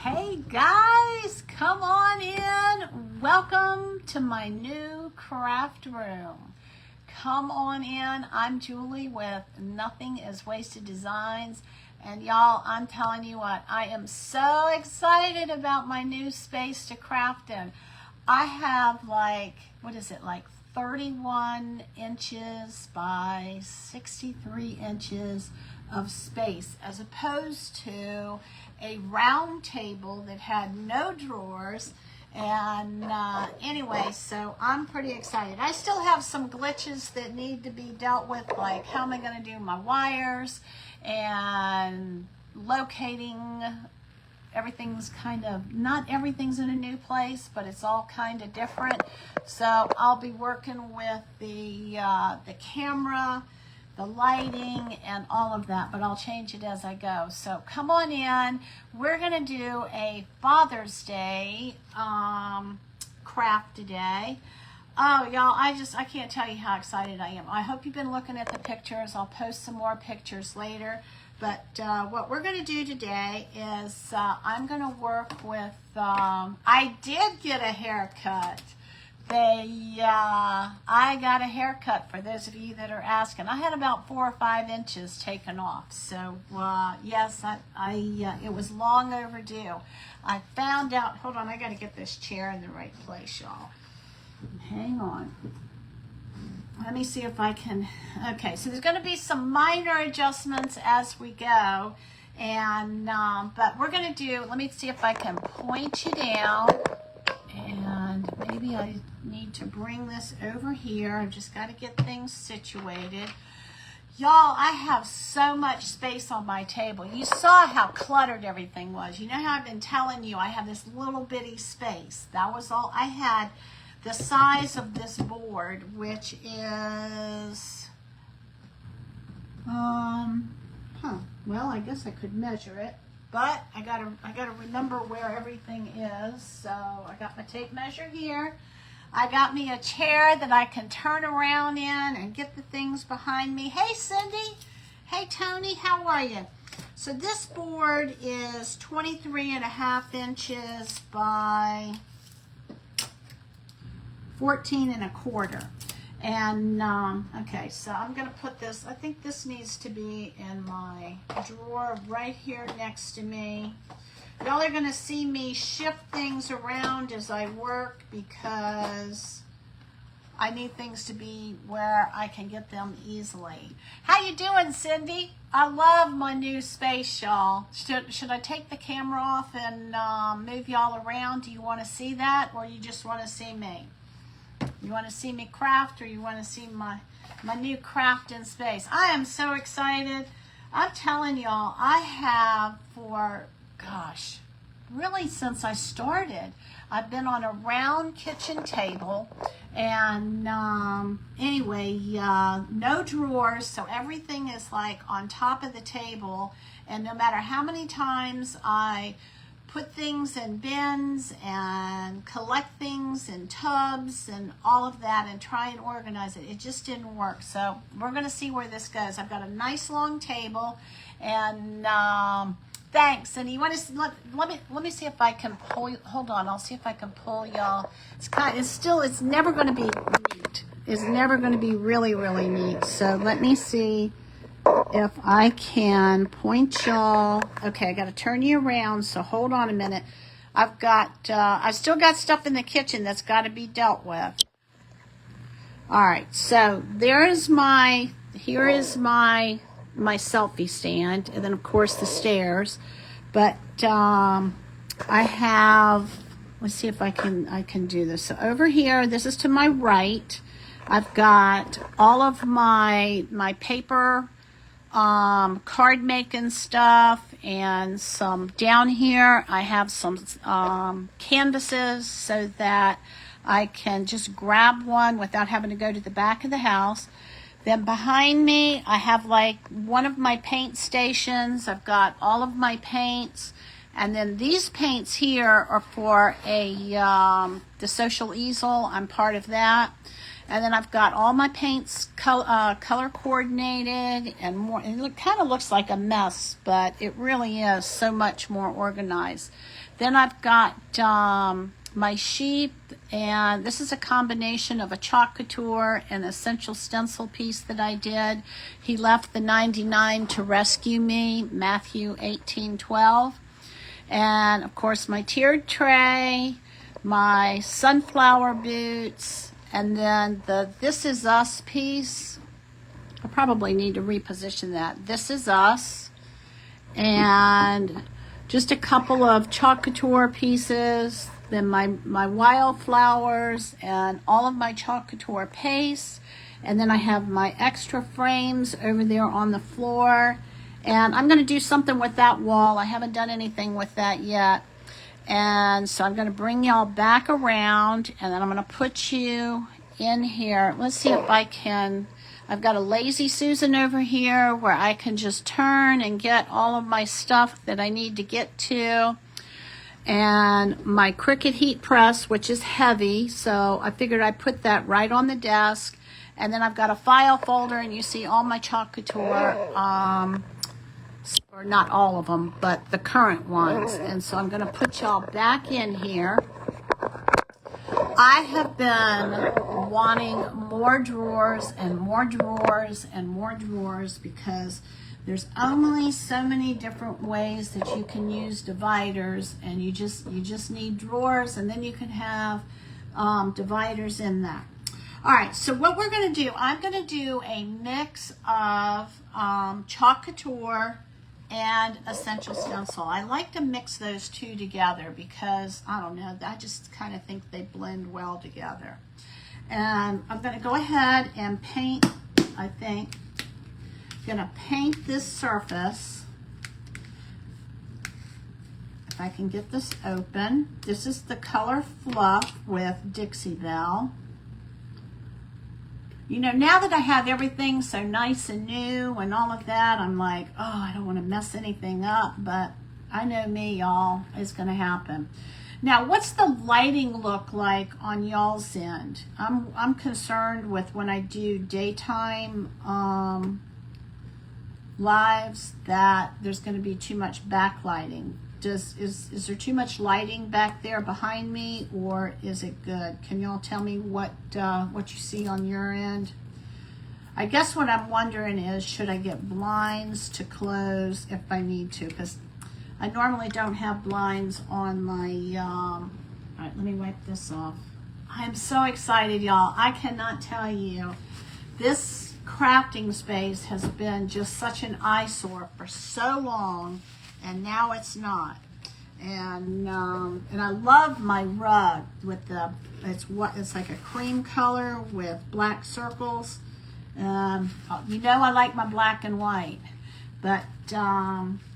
Hey guys, come on in. Welcome to my new craft room. Come on in. I'm Julie with Nothing is Wasted Designs. And y'all, I'm telling you what, I am so excited about my new space to craft in. I have like 31 inches by 63 inches of space, as opposed to a round table that had no drawers. And anyway, so I'm pretty excited. I still have some glitches that need to be dealt with, like how am I going to do my wires and locating. Everything's kind of, not everything's in a new place, but it's all kind of different. So I'll be working with the camera, the lighting, and all of that, but I'll change it as I go. So come on in. We're gonna do a Father's Day craft today. Oh, y'all, I can't tell you how excited I am. I hope you've been looking at the pictures. I'll post some more pictures later. But what we're going to do today is I'm going to work with, I did get a haircut. I got a haircut, for those of you that are asking. I had about 4 or 5 inches taken off. So, yes, it was long overdue. I found out, hold on, I got to get this chair in the right place, y'all. Hang on. Let me see if I can, okay, so there's going to be some minor adjustments as we go, and, but we're going to do, let me see if I can point you down, and maybe I need to bring this over here. I've just got to get things situated. Y'all, I have so much space on my table. You saw how cluttered everything was. You know how I've been telling you I have this little bitty space. That was all I had. The size of this board, which is, well, I guess I could measure it, but I gotta remember where everything is. So I got my tape measure here. I got me a chair that I can turn around in and get the things behind me. Hey, Cindy. Hey, Tony. How are you? So this board is 23.5 inches by 14.25. And okay, so I'm gonna put this, I think this needs to be in my drawer right here next to me. Y'all are gonna see me shift things around as I work because I need things to be where I can get them easily. How you doing, Cindy? I love my new space, y'all. Should I take the camera off and move y'all around? Do you want to see that, or you just want to see me? You want to see me craft, or you want to see my new craft in space? I am so excited. I'm telling y'all, I have for, gosh, really since I started, I've been on a round kitchen table, and anyway, no drawers, so everything is like on top of the table, and no matter how many times I put things in bins and collect things in tubs and all of that and try and organize it, it just didn't work. So we're going to see where this goes. I've got a nice long table, and thanks. And you want to let me see if I can pull. Hold on, I'll see if I can pull y'all. It's never going to be neat. It's never going to be really, really neat. So let me see if I can point y'all. Okay, I got to turn you around, so hold on a minute. I've still got stuff in the kitchen that's got to be dealt with. All right, so here is my selfie stand, and then of course the stairs. But I have, let's see if I can do this. So over here, this is to my right. I've got all of my paper, card making stuff, and some down here I have some canvases so that I can just grab one without having to go to the back of the house. Then behind me I have like one of my paint stations. I've got all of my paints, and then these paints here are for the social easel. I'm part of that. And then I've got all my paints color coordinated and more. It kind of looks like a mess, but it really is so much more organized. Then I've got my sheet, and this is a combination of a chalk couture and essential stencil piece that I did. He left the 99 to rescue me, Matthew 18:12. And of course my tiered tray, my sunflower boots, and then the This Is Us piece. I probably need to reposition that. This Is Us. And just a couple of chalk couture pieces, then my wildflowers and all of my chalk couture paste. And then I have my extra frames over there on the floor. And I'm going to do something with that wall. I haven't done anything with that yet. And so I'm going to bring y'all back around, and then I'm going to put you in here. Let's see if I can. I've got a Lazy Susan over here where I can just turn and get all of my stuff that I need to get to. And my Cricut heat press, which is heavy, so I figured I'd put that right on the desk. And then I've got a file folder, and you see all my chalk couture, or not all of them, but the current ones. And so I'm going to put y'all back in here. I have been wanting more drawers and more drawers and more drawers because there's only so many different ways that you can use dividers, and you just need drawers, and then you can have dividers in that. All right, so what we're going to do, I'm going to do a mix of chalk couture and essential stencil. I like to mix those two together because, I don't know, I just kind of think they blend well together. And I'm going to go ahead and paint, I think. I'm going to paint this surface. If I can get this open. This is the color Fluff with Dixie Belle. You know, now that I have everything so nice and new and all of that, I'm like, oh, I don't want to mess anything up, but I know me, y'all, it's going to happen. Now, what's the lighting look like on y'all's end? I'm concerned with when I do daytime lives that there's going to be too much backlighting. Is there too much lighting back there behind me, or is it good? Can y'all tell me what you see on your end? I guess what I'm wondering is, should I get blinds to close if I need to? Because I normally don't have blinds on my, all right, let me wipe this off. I'm so excited, y'all. I cannot tell you. This crafting space has been just such an eyesore for so long, and now it's not. And I love my rug with it's like a cream color with black circles. You know, I like my black and white. But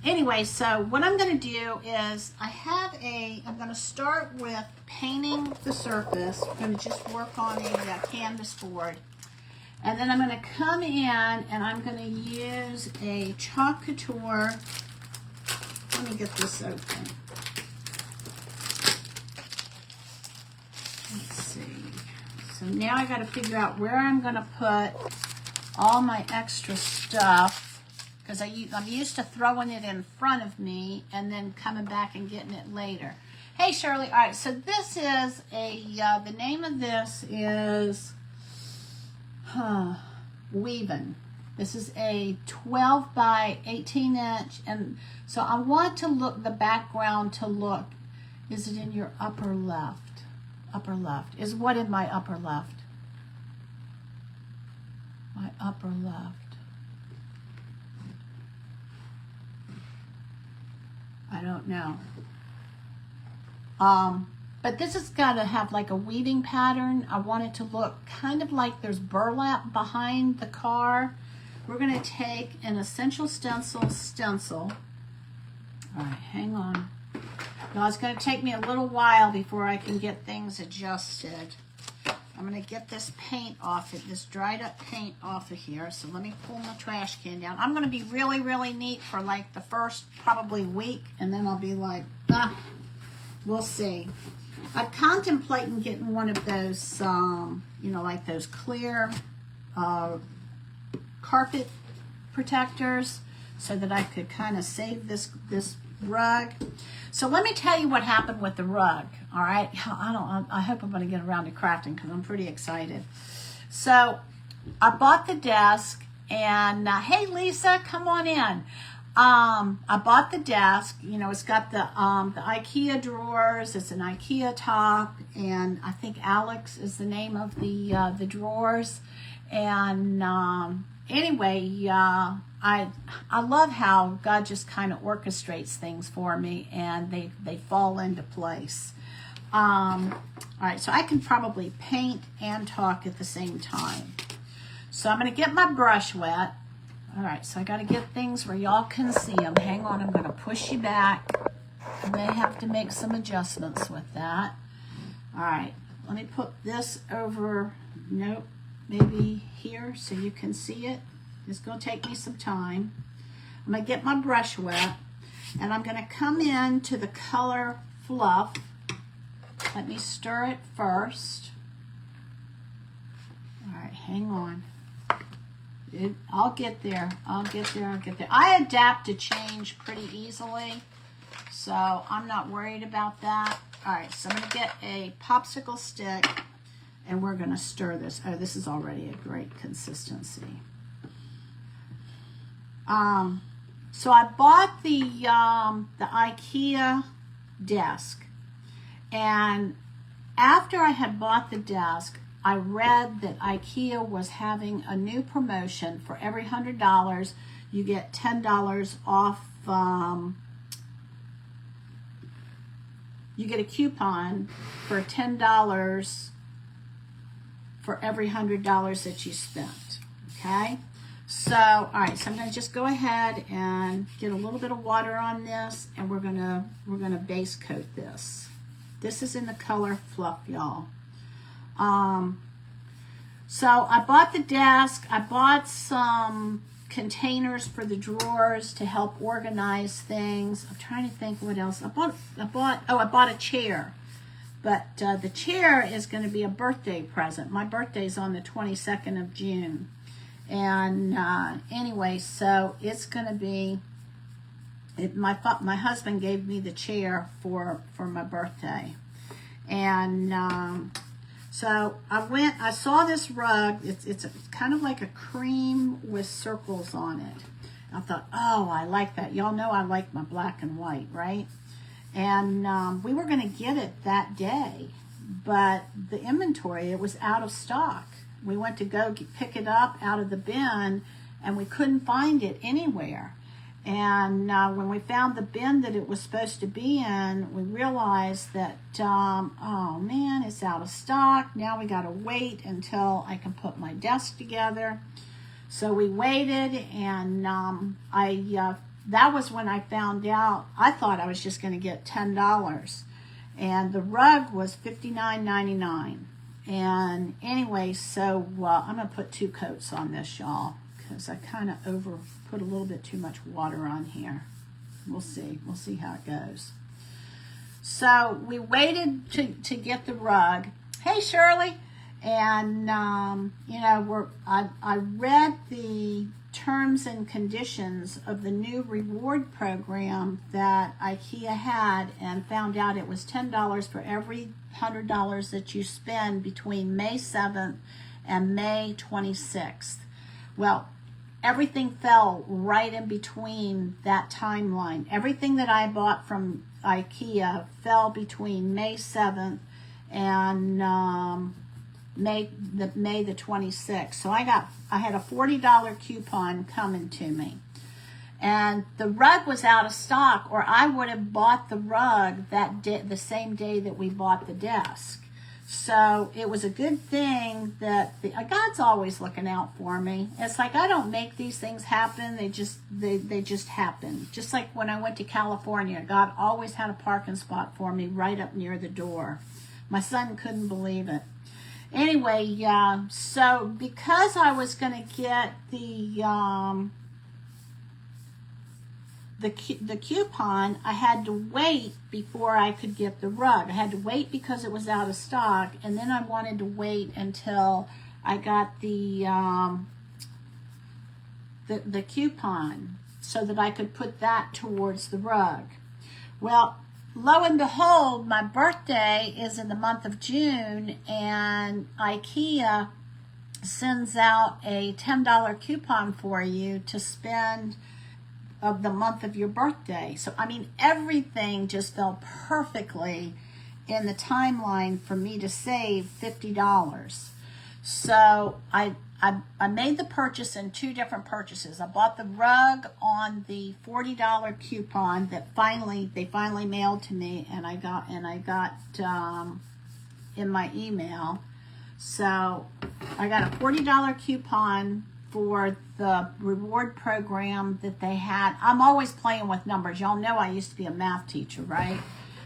anyway, so what I'm going to do is I'm going to start with painting the surface. I'm going to just work on a canvas board. And then I'm going to come in and I'm going to use a chalk couture. Let me get this open. Let's see. So now I got to figure out where I'm going to put all my extra stuff, because I'm used to throwing it in front of me and then coming back and getting it later. Hey, Shirley. All right, so this is the name of this is Weavin. This is a 12 by 18 inch, and so I want to look, the background to look, is it in your upper left? Upper left. Is what in my upper left? My upper left. I don't know. But this has got to have like a weaving pattern. I want it to look kind of like there's burlap behind the car. We're going to take an essential stencil. All right, hang on. Now, it's going to take me a little while before I can get things adjusted. I'm going to get this paint off it, this dried up paint off of here. So let me pull my trash can down. I'm going to be really, really neat for like the first probably week, and then I'll be like, We'll see. I'm contemplating getting one of those, you know, like those clear carpet protectors so that I could kind of save this rug. So let me tell you what happened with the rug. All right, I hope I'm going to get around to crafting because I'm pretty excited. So I bought the desk, and hey Lisa, come on in. I bought the desk. You know, it's got the IKEA drawers. It's an IKEA top, and I think Alex is the name of the drawers. And anyway, I love how God just kind of orchestrates things for me, and they fall into place. All right, so I can probably paint and talk at the same time. So I'm going to get my brush wet. All right, so I got to get things where y'all can see them. Hang on, I'm going to push you back. I may have to make some adjustments with that. All right, let me put this over, nope, maybe here so you can see it. It's going to take me some time. I'm going to get my brush wet, and I'm going to come in to the color Fluff. Let me stir it first. All right, hang on. I'll get there. I'll get there. I adapt to change pretty easily, so I'm not worried about that. All right, so I'm going to get a popsicle stick, and we're going to stir this. Oh, this is already a great consistency. So I bought the IKEA desk, and after I had bought the desk, I read that IKEA was having a new promotion. For every $100, you get $10 off. You get a coupon for $10 for every $100 that you spent. Okay? So, all right, so I'm going to just go ahead and get a little bit of water on this, and we're gonna base coat this. This is in the color Fluff, y'all. So I bought the desk. I bought some containers for the drawers to help organize things. I'm trying to think what else. I bought a chair. But the chair is going to be a birthday present. My birthday's on the 22nd of June. And anyway, so it's going to be, my husband gave me the chair for my birthday. And so I saw this rug. It's kind of like a cream with circles on it. I thought, oh, I like that. Y'all know I like my black and white, right? And we were going to get it that day, but the inventory, it was out of stock. We went to go pick it up out of the bin, and we couldn't find it anywhere. And when we found the bin that it was supposed to be in, we realized that, oh man, it's out of stock. Now we got to wait until I can put my desk together. So we waited, and that was when I found out. I thought I was just going to get $10, and the rug was $59.99. And anyway, so I'm going to put 2 coats on this, y'all, because I kind of put a little bit too much water on here. We'll see how it goes. So we waited to get the rug. Hey Shirley. And you know, I read the terms and conditions of the new reward program that IKEA had, and found out it was $10 for every $100 that you spend between May 7th and May 26th. Well, everything fell right in between that timeline. Everything that I bought from IKEA fell between May 7th and May the 26th. So I had a $40 coupon coming to me. And the rug was out of stock, or I would have bought the rug the same day that we bought the desk. So it was a good thing that God's always looking out for me. It's like I don't make these things happen. They just happen. Just like when I went to California, God always had a parking spot for me right up near the door. My son couldn't believe it. Anyway, so because I was going to get the the coupon, I had to wait before I could get the rug. I had to wait because it was out of stock, and then I wanted to wait until I got the coupon so that I could put that towards the rug. Well, lo and behold, my birthday is in the month of June, and IKEA sends out a $10 coupon for you to spend of the month of your birthday. So, I mean, everything just fell perfectly in the timeline for me to save $50. So I made the purchase in two different purchases. I bought the rug on the $40 coupon that they finally mailed to me, and I got in my email. So I got a $40 coupon for the reward program that they had. I'm always playing with numbers. Y'all know I used to be a math teacher, right?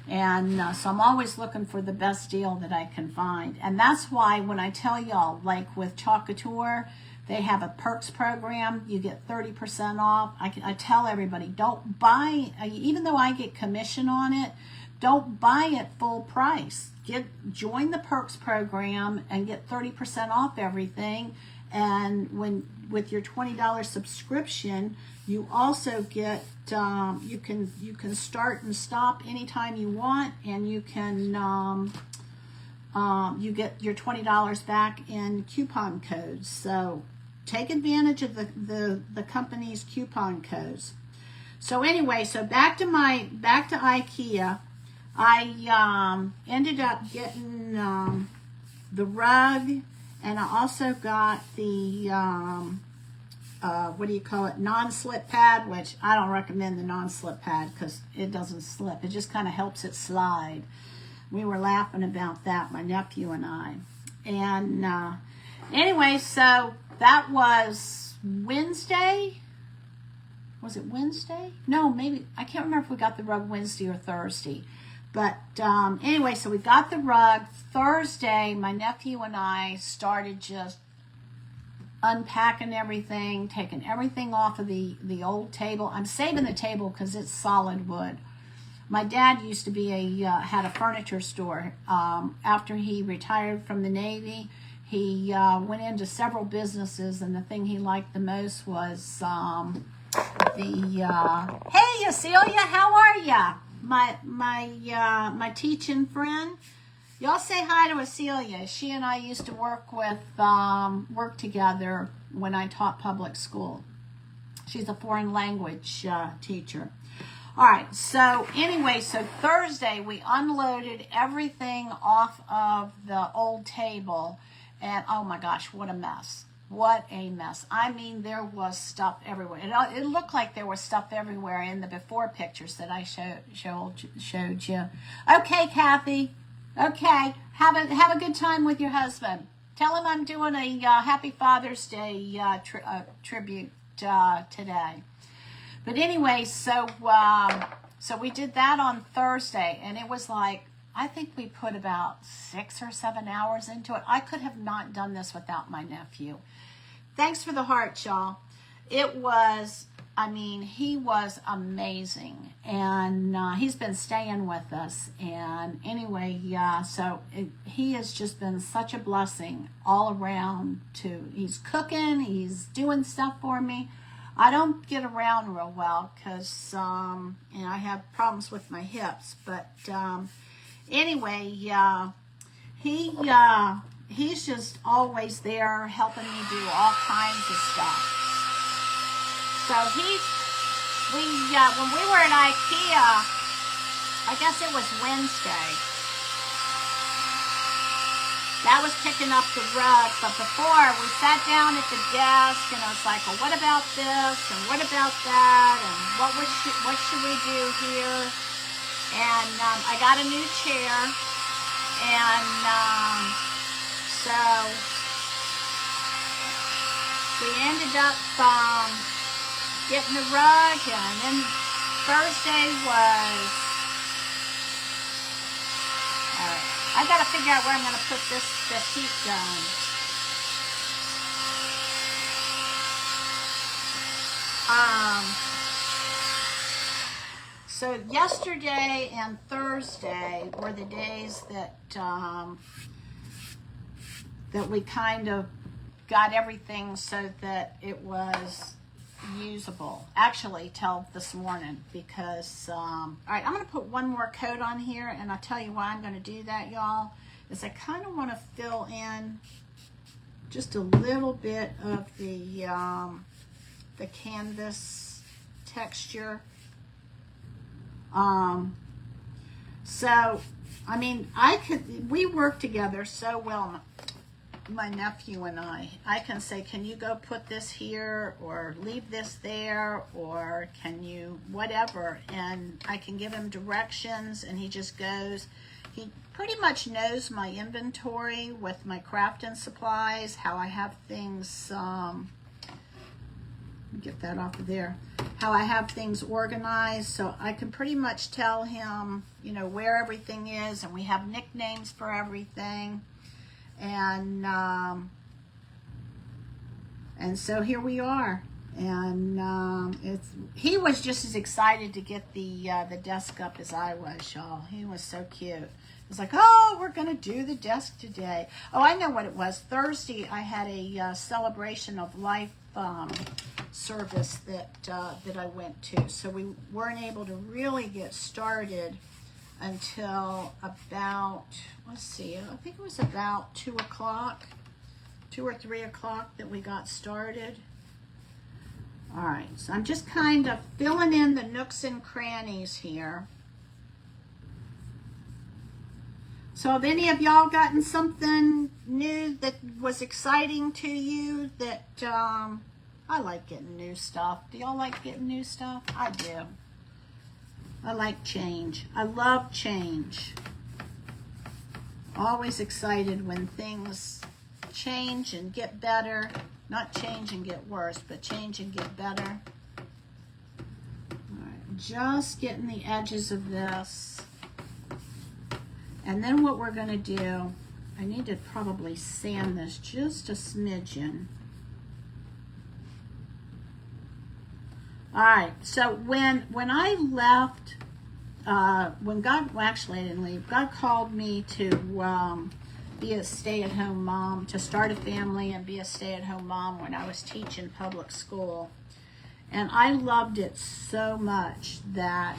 And so I'm always looking for the best deal that I can find. And that's why when I tell y'all, like with Couture, they have a perks program. You get 30% off. I tell everybody, don't buy, even though I get commission on it, don't buy it full price. Join the perks program and get 30% off everything. And with your $20 subscription, you also get you can start and stop anytime you want, and you can you get your $20 back in coupon codes. So take advantage of the company's coupon codes. So anyway, so back to IKEA. I ended up getting the rug, and I also got the what do you call it, non-slip pad, which I don't recommend the non-slip pad because it doesn't slip. It just kind of helps it slide. We were laughing about that, my nephew and I. And anyway, so that was Wednesday. Was it Wednesday? No, maybe, I can't remember if we got the rug Wednesday or Thursday. But anyway, so we got the rug. Thursday, my nephew and I started just unpacking everything, taking everything off of the old table. I'm saving the table because it's solid wood. My dad used to be had a furniture store. After he retired from the Navy, he went into several businesses, and the thing he liked the most was hey, Celia, how are ya? My teaching friend. Y'all say hi to Celia. She and I used to work together when I taught public school. She's a foreign language teacher. All right, so anyway, so Thursday we unloaded everything off of the old table, and oh my gosh, what a mess. What a mess. I mean, there was stuff everywhere. It looked like there was stuff everywhere in the before pictures that I showed you. Okay, Kathy. Okay, have a good time with your husband. Tell him I'm doing a Happy Father's Day tribute today. But anyway, so we did that on Thursday, and it was like, I think we put about 6 or 7 hours into it. I could have not done this without my nephew. Thanks for the heart, y'all. It was, I mean, he was amazing, and he's been staying with us. And anyway, he has just been such a blessing all around. He's cooking, he's doing stuff for me. I don't get around real well because I have problems with my hips. But anyway, he's just always there helping me do all kinds of stuff. So when we were at IKEA, I guess it was Wednesday, that was picking up the rug. But before, we sat down at the desk, and I was like, well, what about this, and what about that, and what should we do here? And I got a new chair, and so we ended up getting the rug, and then Thursday was, all right, I got to figure out where I'm going to put this heat gun. So yesterday and Thursday were the days that that we kind of got everything so that it was usable. Actually, till this morning, because all right, I'm going to put one more coat on here, and I'll tell you why I'm going to do that, y'all. Is I kind of want to fill in just a little bit of the canvas texture. So I mean, we work together so well, my nephew and I can say, can you go put this here, or leave this there, or can you whatever, and I can give him directions, and he just goes. He pretty much knows my inventory with my crafting supplies, how I have things, get that off of there, how I have things organized, so I can pretty much tell him, you know, where everything is, and we have nicknames for everything. And so here we are, and he was just as excited to get the desk up as I was, y'all. He was so cute. It's like, oh, we're gonna do the desk today. Oh, I know what it was. Thursday I had a celebration of life service that I went to, so we weren't able to really get started until about, let's see, I think it was about 2 o'clock, 2 or 3 o'clock that we got started. All right, so I'm just kind of filling in the nooks and crannies here. So have any of y'all gotten something new that was exciting to you? That I like getting new stuff. Do y'all like getting new stuff? I do. I like change. I love change. Always excited when things change and get better. Not change and get worse, but change and get better. All right, just getting the edges of this. And then what we're going to do, I need to probably sand this just a smidgen. All right, so when I left, when God, well, actually I didn't leave, God called me to be a stay-at-home mom, to start a family and be a stay-at-home mom when I was teaching public school. And I loved it so much that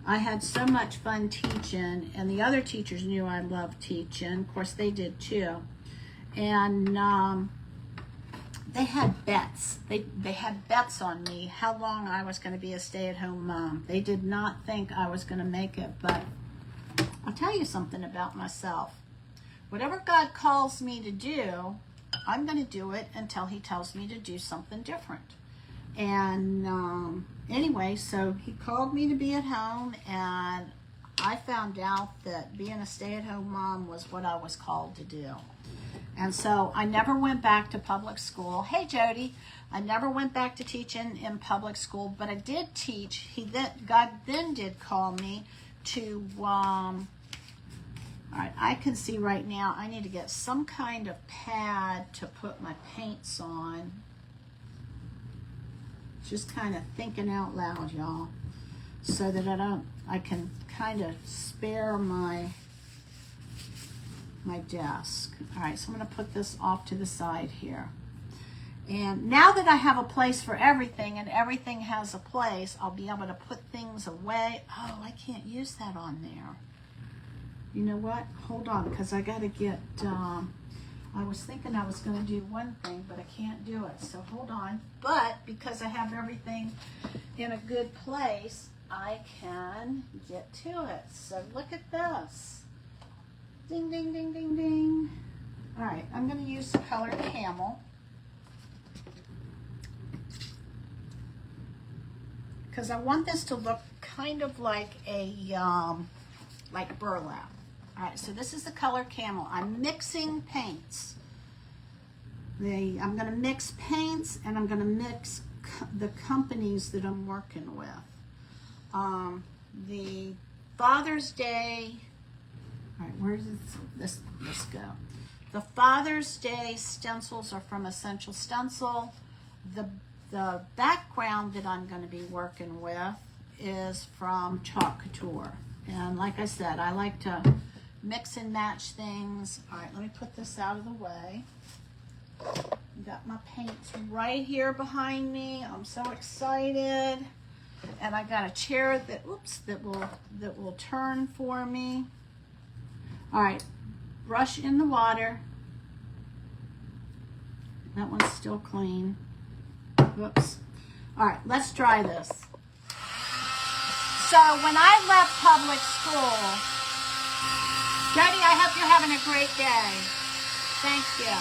I had so much fun teaching, and the other teachers knew I loved teaching. Of course, they did too. And they had bets. They had bets on me how long I was going to be a stay-at-home mom. They did not think I was going to make it, but I'll tell you something about myself. Whatever God calls me to do, I'm going to do it until he tells me to do something different. And anyway, so he called me to be at home, and I found out that being a stay-at-home mom was what I was called to do. And so I never went back to public school. Hey, Jody. I never went back to teaching in public school, but I did teach. God then did call me to, all right, I can see right now I need to get some kind of pad to put my paints on. Just kind of thinking out loud, y'all, so that I can kind of spare my desk. All right, so I'm going to put this off to the side here. And now that I have a place for everything, and everything has a place, I'll be able to put things away. Oh, I can't use that on there. You know what? Hold on, because I got to get, I was thinking I was going to do one thing, but I can't do it. So hold on. But because I have everything in a good place, I can get to it. So look at this. Ding, ding, ding, ding, ding. All right, I'm going to use the color Camel, because I want this to look kind of like a like burlap. All right, so this is the color Camel. I'm mixing paints. I'm going to mix paints, and I'm going to mix the companies that I'm working with. The Father's Day. All right, where does this go? The Father's Day stencils are from Essential Stencil. The background that I'm going to be working with is from Couture. And like I said, I like to mix and match things. All right, let me put this out of the way. Got my paints right here behind me. I'm so excited. And I got a chair that, that will turn for me. All right, brush in the water. That one's still clean. Whoops. All right, let's try this. So when I left public school, Jody, I hope you're having a great day. Thank you.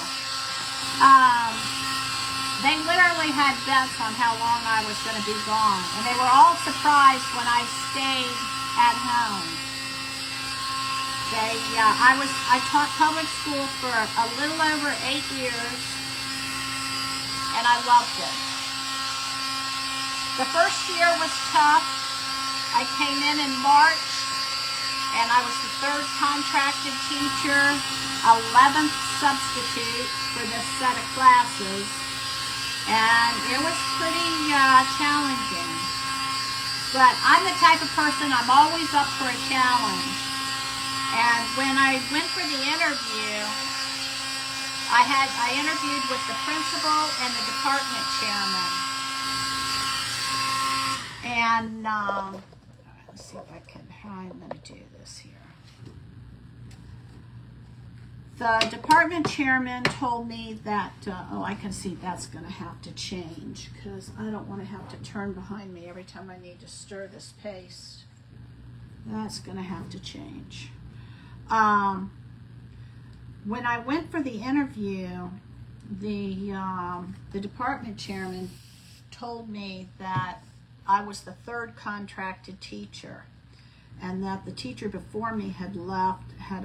They literally had bets on how long I was going to be gone, and they were all surprised when I stayed at home. I taught public school for a little over 8 years, and I loved it. The first year was tough. I came in March, and I was the 3rd contracted teacher, 11th substitute for this set of classes, and it was pretty challenging. But I'm the type of person, I'm always up for a challenge. And when I went for the interview, I interviewed with the principal and the department chairman. And let's see if I can, how I'm going to do this here. The department chairman told me that, I can see that's going to have to change because I don't want to have to turn behind me every time I need to stir this paste. That's going to have to change. When I went for the interview, the department chairman told me that I was the 3rd contracted teacher, and that the teacher before me had left, I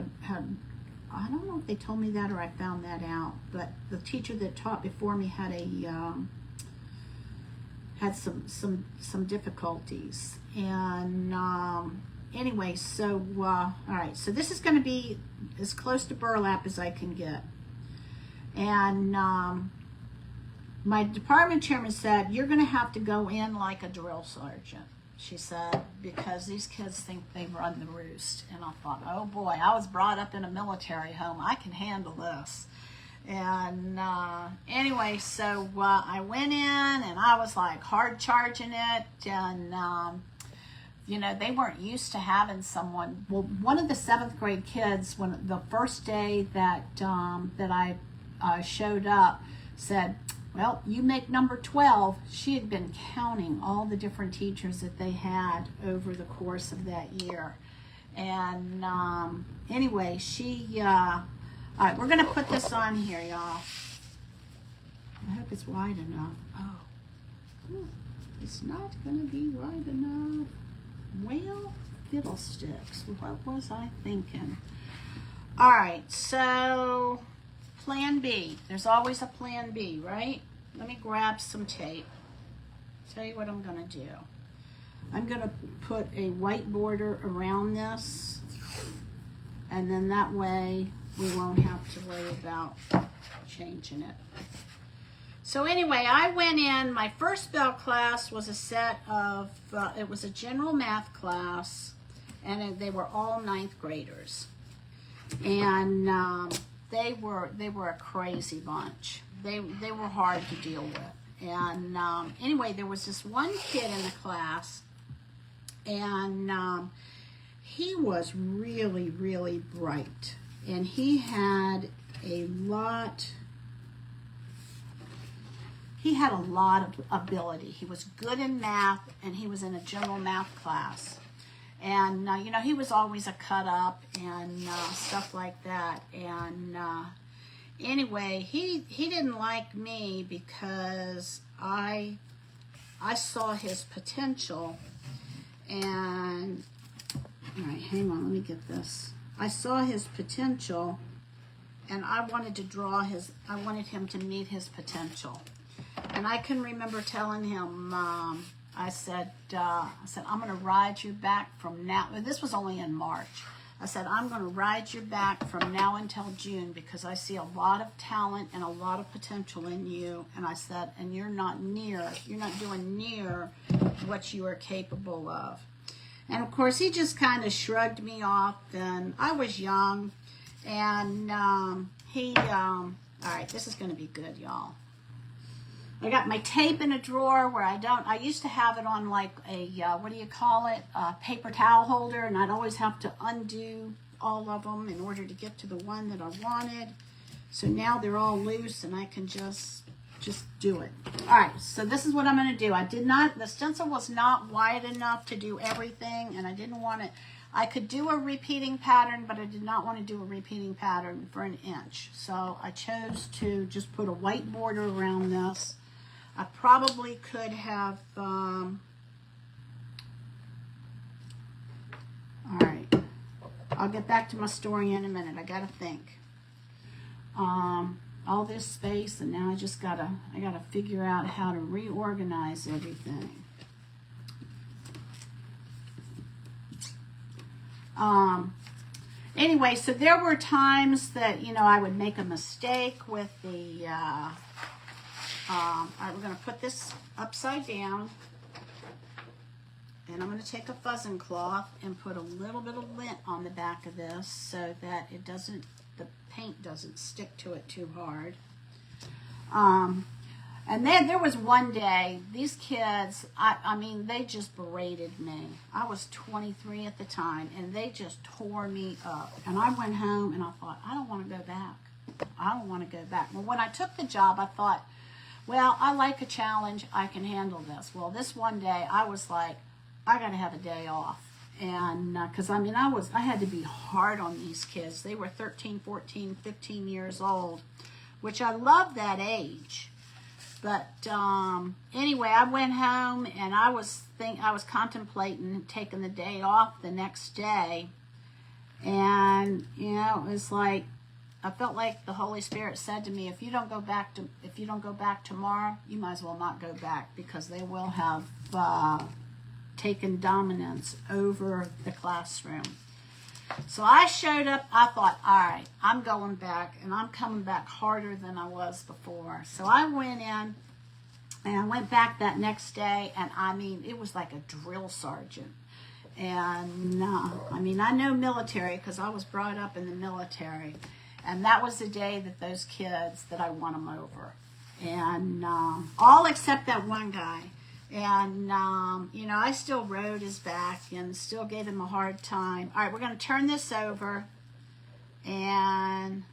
don't know if they told me that or I found that out, but the teacher that taught before me had some difficulties. And anyway, so all right, so this is going to be as close to burlap as I can get. And my department chairman said, you're going to have to go in like a drill sergeant, she said, because these kids think they run the roost. And I thought, oh boy, I was brought up in a military home. I can handle this. And anyway, so I went in and I was like hard charging it. And, you know, they weren't used to having someone. Well, one of the 7th grade kids, when the first day that, that I showed up, said, well, you make number 12. She had been counting all the different teachers that they had over the course of that year. And anyway, all right, we're going to put this on here, y'all. I hope it's wide enough. Oh, it's not going to be wide enough. Well, fiddlesticks. What was I thinking? All right, so plan B. There's always a plan B, right? Let me grab some tape. Tell you what I'm going to do. I'm going to put a white border around this, and then that way we won't have to worry about changing it. So anyway, I went in, my first bell class was a set of, it was a general math class, and they were all 9th graders. And they were a crazy bunch. They were hard to deal with. And anyway, there was this one kid in the class, and he was really, really bright. And he had a lot of ability. He was good in math, and he was in a general math class. And, you know, he was always a cut up and stuff like that. And anyway, he didn't like me because I saw his potential. And, all right, hang on, let me get this. I saw his potential, and I wanted him to meet his potential. And I can remember telling him, I said, I'm going to ride you back from now. This was only in March. I said, I'm going to ride your back from now until June because I see a lot of talent and a lot of potential in you. And I said, and you're not doing near what you are capable of. And of course, he just kind of shrugged me off, and I was young, and all right, this is going to be good, y'all. I got my tape in a drawer where I used to have it on like a, what do you call it, a paper towel holder, and I'd always have to undo all of them in order to get to the one that I wanted. So now they're all loose, and I can just do it. All right, so this is what I'm going to do. The stencil was not wide enough to do everything, and I didn't want it. I could do a repeating pattern, but I did not want to do a repeating pattern for 1 inch. So I chose to just put a white border around this. I probably could have, all right, I'll get back to my story in a minute. I got to think. All this space, and now I gotta figure out how to reorganize everything. Anyway, so there were times that, I would make a mistake with the, all right, we're gonna put this upside down, and I'm gonna take a fuzzing cloth and put a little bit of lint on the back of this so that the paint doesn't stick to it too hard. And then there was one day, these kids, I mean, they just berated me. I was 23 at the time, and they just tore me up. And I went home, and I thought, I don't want to go back. I don't want to go back. Well, when I took the job, I thought, well, I like a challenge. I can handle this. Well, this one day, I was like, I got to have a day off. And because, I mean, I had to be hard on these kids. They were 13, 14, 15 years old, which I love that age. But anyway, I went home, and I was contemplating taking the day off the next day. And, it was like, I felt like the Holy Spirit said to me, if you don't go back tomorrow, you might as well not go back, because they will have taken dominance over the classroom. So I showed up. I thought, all right, I'm going back, and I'm coming back harder than I was before. So I went in, and I went back that next day, and I mean, it was like a drill sergeant. And I mean, I know military because I was brought up in the military. And that was the day that those kids, that I won them over. And all except that one guy. And, I still rode his back and still gave him a hard time. All right, we're going to turn this over. And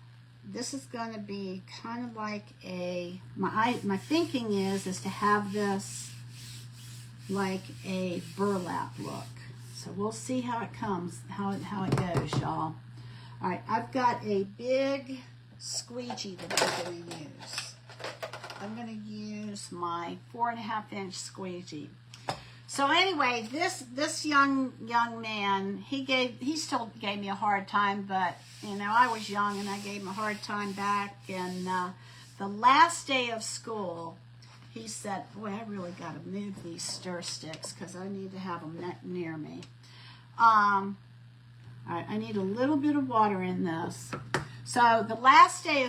this is going to be kind of like my thinking is to have this like a burlap look. So we'll see how it comes, how it goes, y'all. All right, I've got a big squeegee that I'm going to use. I'm going to use my 4.5-inch squeegee. So anyway, this young man, he still gave me a hard time, but I was young and I gave him a hard time back. And the last day of school, he said, "Boy, I really got to move these stir sticks because I need to have them near me." All right, I need a little bit of water in this. So the last day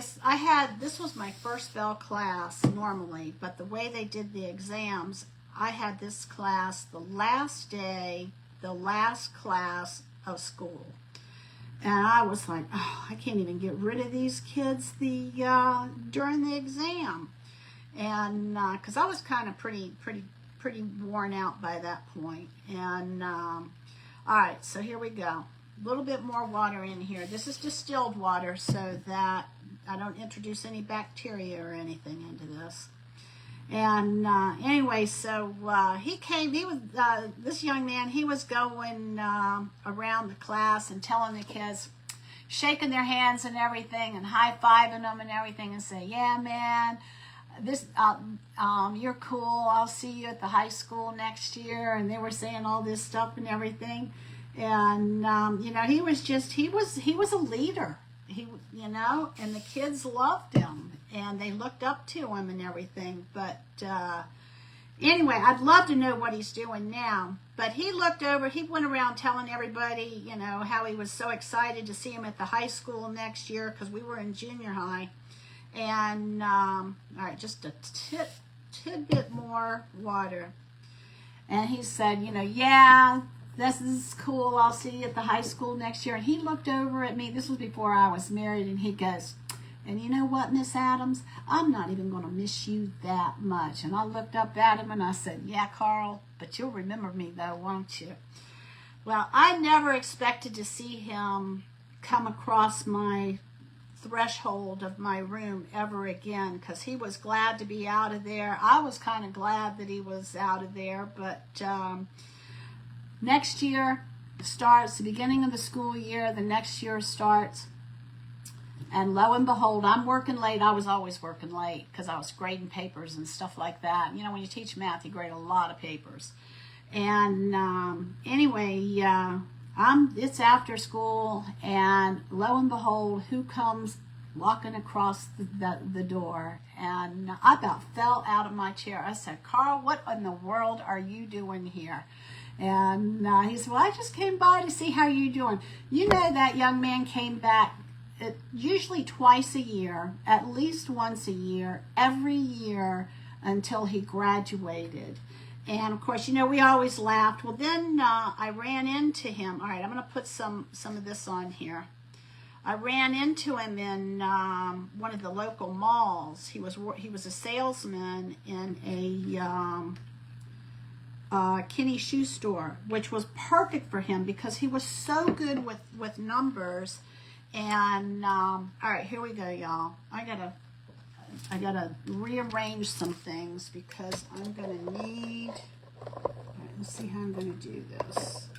this was my first bell class normally, but the way they did the exams, I had this class the last day, the last class of school. And I was like, oh, I can't even get rid of these kids during the exam. And because I was kind of pretty worn out by that point. And all right, so here we go. A little bit more water in here. This is distilled water so that I don't introduce any bacteria or anything into this. And anyway, so this young man, he was going around the class and telling the kids, shaking their hands and everything and high-fiving them and everything and say, yeah, man, this you're cool. I'll see you at the high school next year. And they were saying all this stuff and everything. And, he was a leader, and the kids loved him and they looked up to him and everything. But, Anyway, I'd love to know what he's doing now. But he looked over, he went around telling everybody, you know, how he was so excited to see him at the high school next year because we were in junior high. And, all right, just a tidbit more water. And he said, you know, yeah, this is cool. I'll see you at the high school next year. And he looked over at me. This was before I was married. And he goes, and you know what, Miss Adams? I'm not even going to miss you that much. And I looked up at him and I said, yeah, Carl, but you'll remember me though, won't you? Well, I never expected to see him come across my threshold of my room ever again, because he was glad to be out of there. I was kind of glad that he was out of there. But next year starts, the beginning of the school year, the next year starts. And lo and behold, I'm working late. I was always working late because I was grading papers and stuff like that. You know, when you teach math, you grade a lot of papers. And anyway, it's after school, and lo and behold, who comes walking across the door? And I about fell out of my chair. I said, Carl, what in the world are you doing here? And he said, well, I just came by to see how you're doing. You know, that young man came back usually twice a year, at least once a year, every year until he graduated. And of course, you know, we always laughed. Well, then I ran into him. All right, I'm going to put some of this on here. I ran into him in one of the local malls. He was a salesman in a Kinney shoe store, which was perfect for him because he was so good with numbers. And all right, here we go, y'all. I gotta rearrange some things because I'm gonna need. All right, let's see how I'm gonna do this.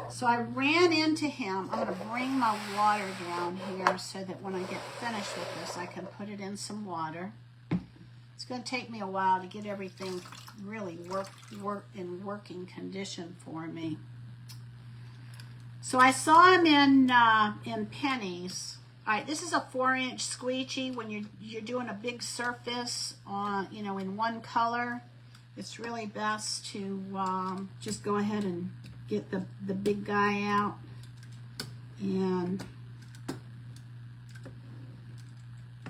So I ran into him. I'm gonna bring my water down here so that when I get finished with this, I can put it in some water. It's gonna take me a while to get everything really work in working condition for me. So I saw him in Penny's. All right, this is a 4-inch squeegee. When you're doing a big surface on, you know, in one color, it's really best to just go ahead and get the big guy out. And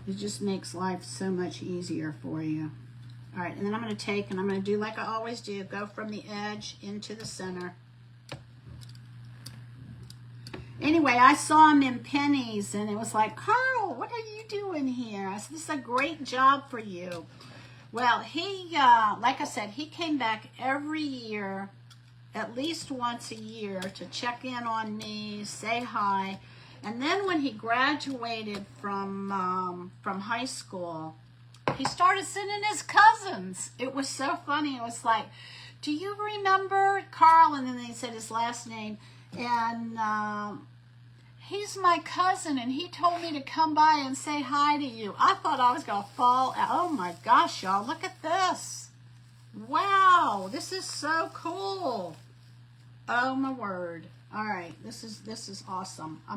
it just makes life so much easier for you. All right, and then I'm going to take and I'm going to do like I always do, go from the edge into the center. Anyway, I saw him in Penny's, and it was like, Carl, what are you doing here? I said, this is a great job for you. Well, he, like I said, he came back every year, at least once a year, to check in on me, say hi. And then when he graduated from high school, he started sending his cousins. It was so funny. It was like, do you remember Carl? And then they said his last name. And he's my cousin, and he told me to come by and say hi to you. I thought I was going to fall out. Oh, my gosh, y'all. Look at this. Wow. This is so cool. Oh, my word. All right. This is awesome. I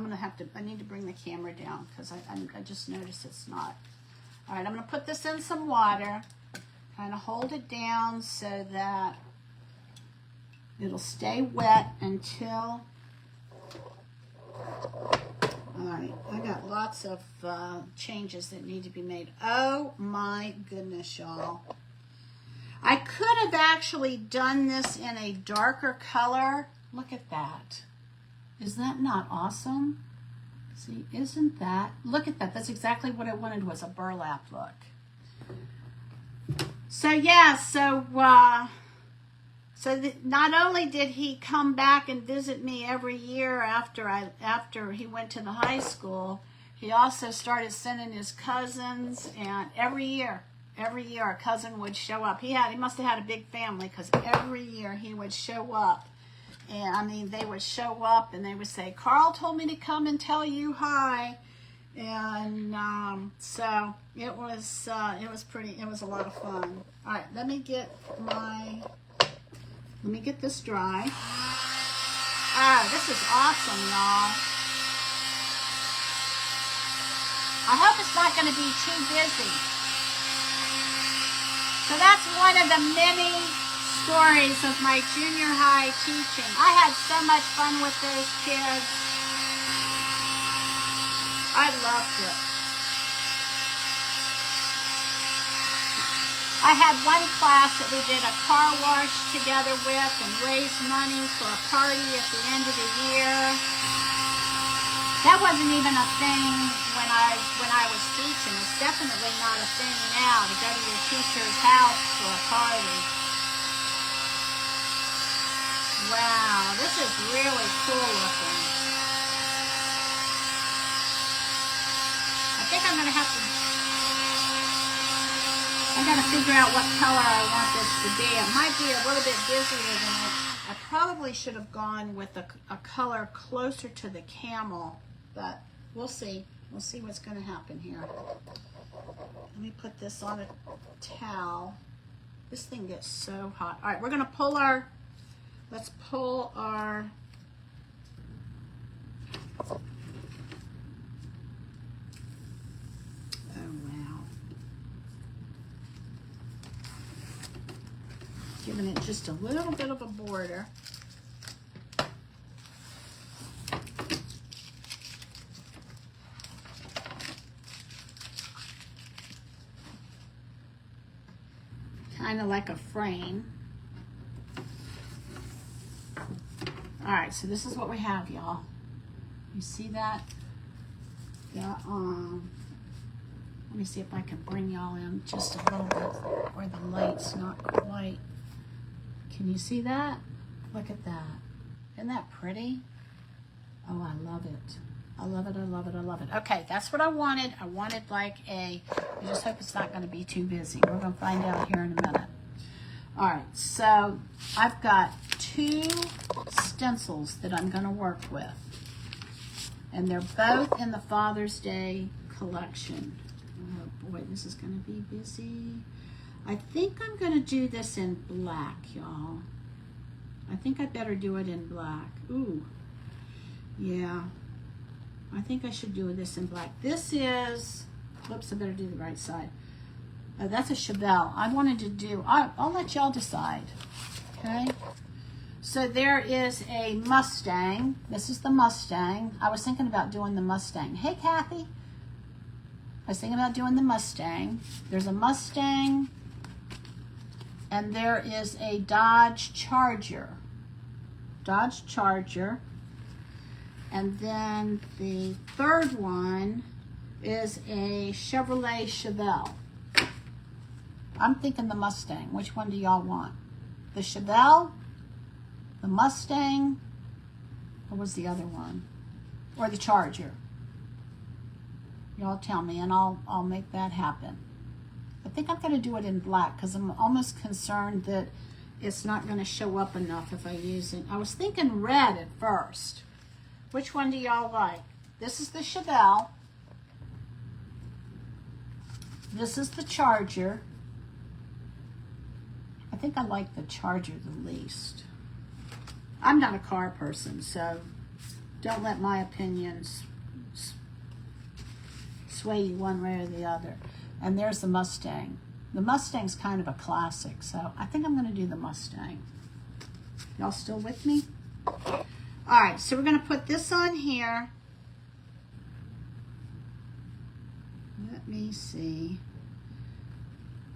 need to bring the camera down because I just noticed it's not. All right. I'm going to put this in some water. Kind of hold it down so that it'll stay wet until, all right, I got lots of changes that need to be made. Oh my goodness, y'all. I could have actually done this in a darker color. Look at that. Is that not awesome? See, isn't that? Look at that. That's exactly what I wanted, was a burlap look. So yeah, not only did he come back and visit me every year after he went to the high school, he also started sending his cousins, and every year a cousin would show up. He must have had a big family because every year he would show up. And I mean, they would show up and they would say, Carl told me to come and tell you hi. And so it was a lot of fun. All right, let me get this dry. This is awesome, y'all. I hope it's not going to be too busy. So that's one of the many stories of my junior high teaching. I had so much fun with those kids. I loved it. I had one class that we did a car wash together with and raised money for a party at the end of the year. That wasn't even a thing when I was teaching. It's definitely not a thing now to go to your teacher's house for a party. Wow, this is really cool looking. I think I'm going to have to... I got to figure out what color I want this to be. It might be a little bit busier than it. I probably should have gone with a color closer to the camel, but we'll see. We'll see what's going to happen here. Let me put this on a towel. This thing gets so hot. All right, we're going to pull our, let's pull our, giving it just a little bit of a border. Kind of like a frame. All right, so this is what we have, y'all. You see that? Yeah, let me see if I can bring y'all in just a little bit where the light's not quite. Can you see that? Look at that. Isn't that pretty? Oh, I love it. I love it, I love it, I love it. Okay, that's what I wanted. I wanted like I just hope it's not going to be too busy. We're going to find out here in a minute. All right, so I've got 2 stencils that I'm going to work with. And they're both in the Father's Day collection. Oh boy, this is going to be busy. I think I'm going to do this in black, y'all. I think I better do it in black. Ooh, yeah. I think I should do this in black. This is, whoops, I better do the right side. Oh, that's a Chevelle. I wanted to do, I'll let y'all decide, okay? So there is a Mustang. This is the Mustang. I was thinking about doing the Mustang. Hey, Kathy. I was thinking about doing the Mustang. There's a Mustang. And there is a Dodge Charger. Dodge Charger. And then the third one is a Chevrolet Chevelle. I'm thinking the Mustang. Which one do y'all want? The Chevelle? The Mustang? Or was the other one? Or the Charger? Y'all tell me and I'll make that happen. I think I'm going to do it in black because I'm almost concerned that it's not going to show up enough if I use it. I was thinking red at first. Which one do y'all like? This is the Chevelle. This is the Charger. I think I like the Charger the least. I'm not a car person, so don't let my opinions sway you one way or the other. And there's the Mustang. The Mustang's kind of a classic, so I think I'm going to do the Mustang. Y'all still with me? All right, so we're going to put this on here. Let me see.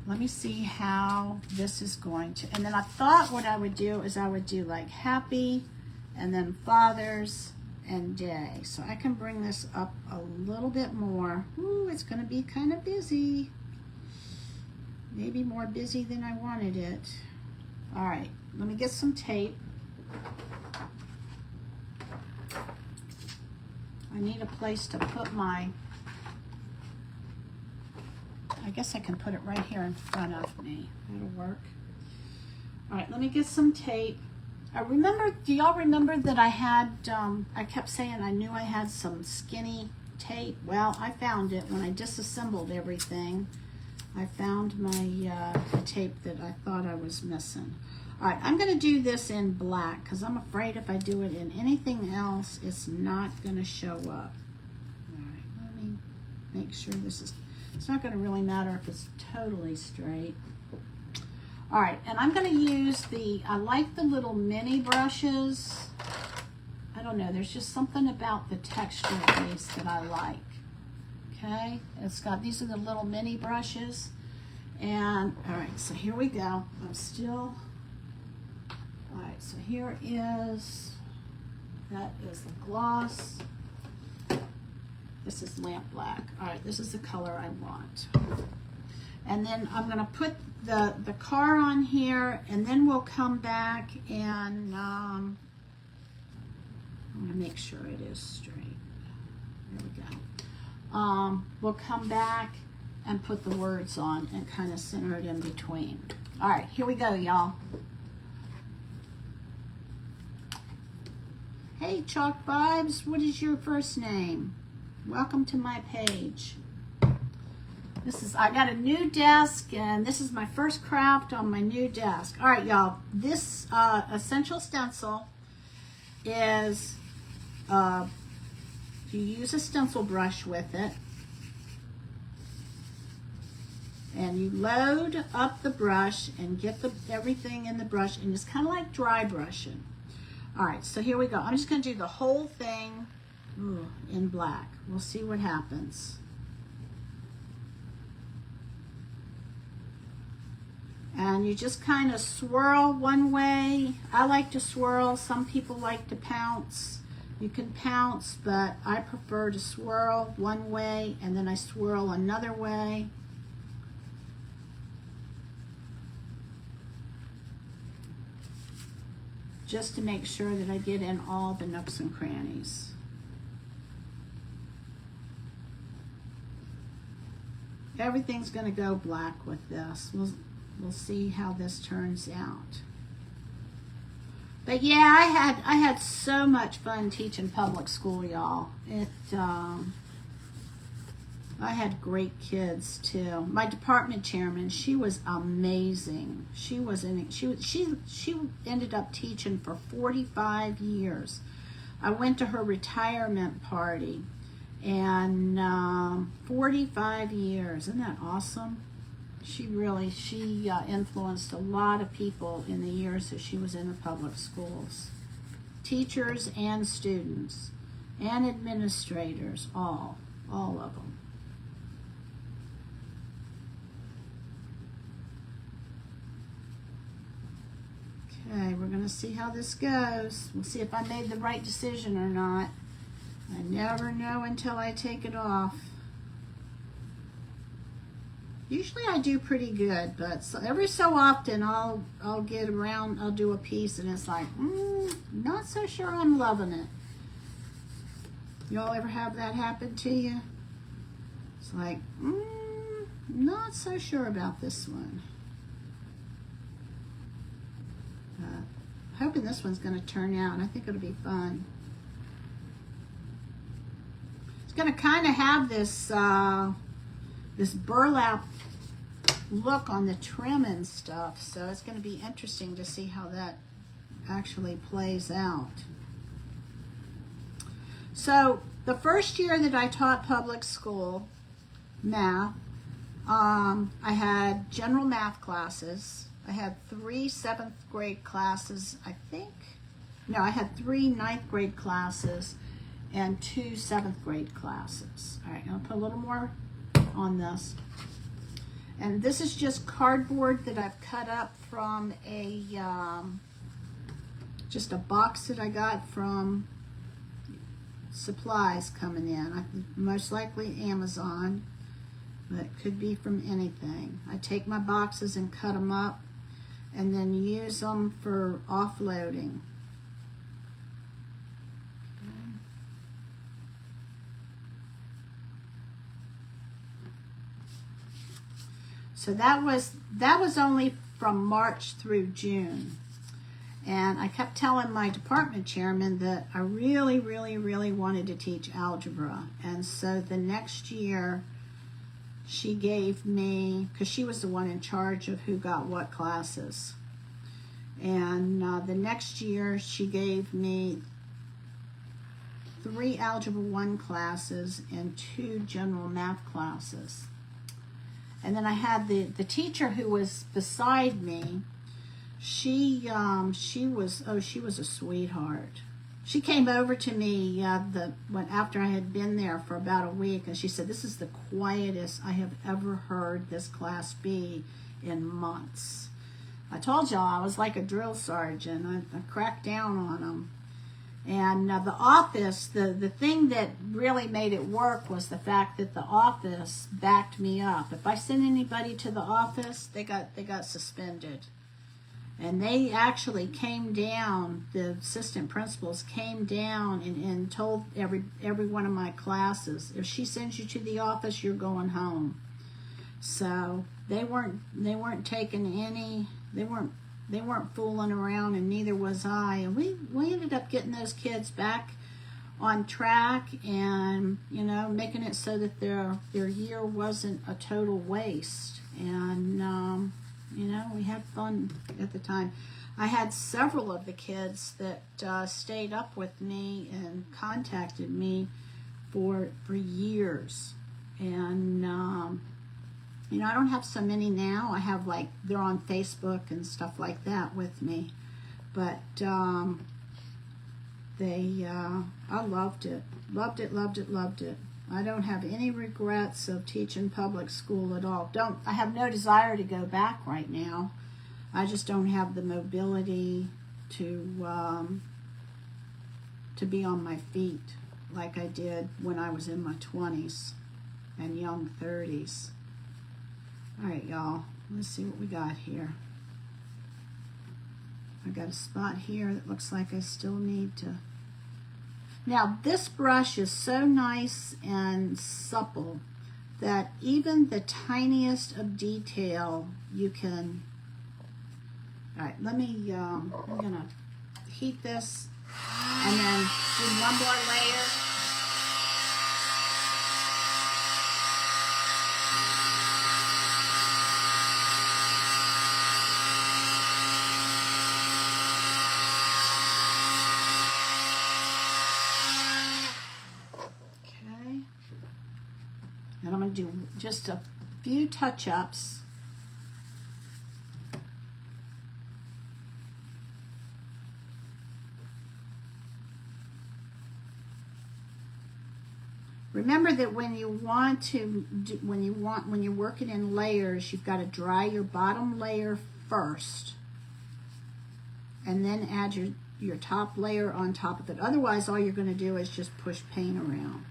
Let me see how this is going to, and then I thought what I would do is I would do like happy and then Father's and Day. So I can bring this up a little bit more. Ooh, it's going to be kind of busy. Maybe more busy than I wanted it. All right, let me get some tape. I need a place to put my, I guess I can put it right here in front of me. That'll work. All right, let me get some tape. I remember, do y'all remember that I had, I kept saying I knew I had some skinny tape. Well, I found it when I disassembled everything. I found my tape that I thought I was missing. All right, I'm going to do this in black because I'm afraid if I do it in anything else, it's not going to show up. All right, let me make sure this is, it's not going to really matter if it's totally straight. All right, and I'm going to use I like the little mini brushes. I don't know, there's just something about the texture of these that I like. Okay, these are the little mini brushes. And, all right, so here we go. All right, so here is, that is the gloss. This is lamp black. All right, this is the color I want. And then I'm gonna put the car on here, and then we'll come back and I'm gonna make sure it is straight. There we go. We'll come back and put the words on and kind of center it in between. All right, here we go, y'all. Hey, Chalk Vibes, what is your first name? Welcome to my page. I got a new desk, and this is my first craft on my new desk. All right, y'all, this essential stencil is, you use a stencil brush with it, and you load up the brush and get everything in the brush, and it's kind of like dry brushing. All right, so here we go. I'm just going to do the whole thing in black. We'll see what happens. And you just kind of swirl one way. I like to swirl. Some people like to pounce. You can pounce, but I prefer to swirl one way and then I swirl another way. Just to make sure that I get in all the nooks and crannies. Everything's going to go black with this. We'll see how this turns out. But yeah, I had so much fun teaching public school, y'all. I had great kids too. My department chairman, she was amazing. She ended up teaching for 45 years. I went to her retirement party, and 45 years. Isn't that awesome? She influenced a lot of people in the years that she was in the public schools. Teachers and students and administrators, all of them. Okay, we're going to see how this goes. We'll see if I made the right decision or not. I never know until I take it off. Usually I do pretty good, but every so often I'll get around, I'll do a piece and it's like, not so sure I'm loving it. Y'all ever have that happen to you? It's like, not so sure about this one. Hoping this one's going to turn out. I think it'll be fun. It's going to kind of have this this burlap look on the trim and stuff, so it's going to be interesting to see how that actually plays out. So the first year that I taught public school math, I had general math classes. I had 3 7th grade classes, I think. No, I had 3 9th grade classes and 2 7th grade classes. All right, I'm gonna put a little more on this. And this is just cardboard that I've cut up from just a box that I got from supplies coming in. Most likely Amazon, but it could be from anything. I take my boxes and cut them up and then use them for offloading. So that was only from March through June. And I kept telling my department chairman that I really, really, really wanted to teach algebra. And so the next year she gave me, because she was the one in charge of who got what classes. And the next year she gave me 3 Algebra 1 classes and 2 general math classes. And then I had the teacher who was beside me. She was a sweetheart. She came over to me after I had been there for about a week, and she said, "This is the quietest I have ever heard this class be in months." I told y'all I was like a drill sergeant. I cracked down on them. And the office, the thing that really made it work was the fact that the office backed me up. If I sent anybody to the office, they got suspended. And they actually came down, the assistant principals came down and told every one of my classes, if she sends you to the office, you're going home. So they weren't taking any, they weren't fooling around, and neither was I. And we ended up getting those kids back on track, and making it so that their year wasn't a total waste. And we had fun at the time. I had several of the kids that stayed up with me and contacted me for years. And I don't have so many now. I have they're on Facebook and stuff like that with me. But I loved it. Loved it, loved it, loved it. I don't have any regrets of teaching public school at all. I have no desire to go back right now. I just don't have the mobility to be on my feet like I did when I was in my 20s and young 30s. All right, y'all, let's see what we got here. I got a spot here that looks like I still need to. Now, this brush is so nice and supple that even the tiniest of detail you can. All right, I'm gonna heat this and then do one more layer. And I'm going to do just a few touch-ups. Remember that when you're working in layers, you've got to dry your bottom layer first, and then add your top layer on top of it. Otherwise, all you're going to do is just push paint around.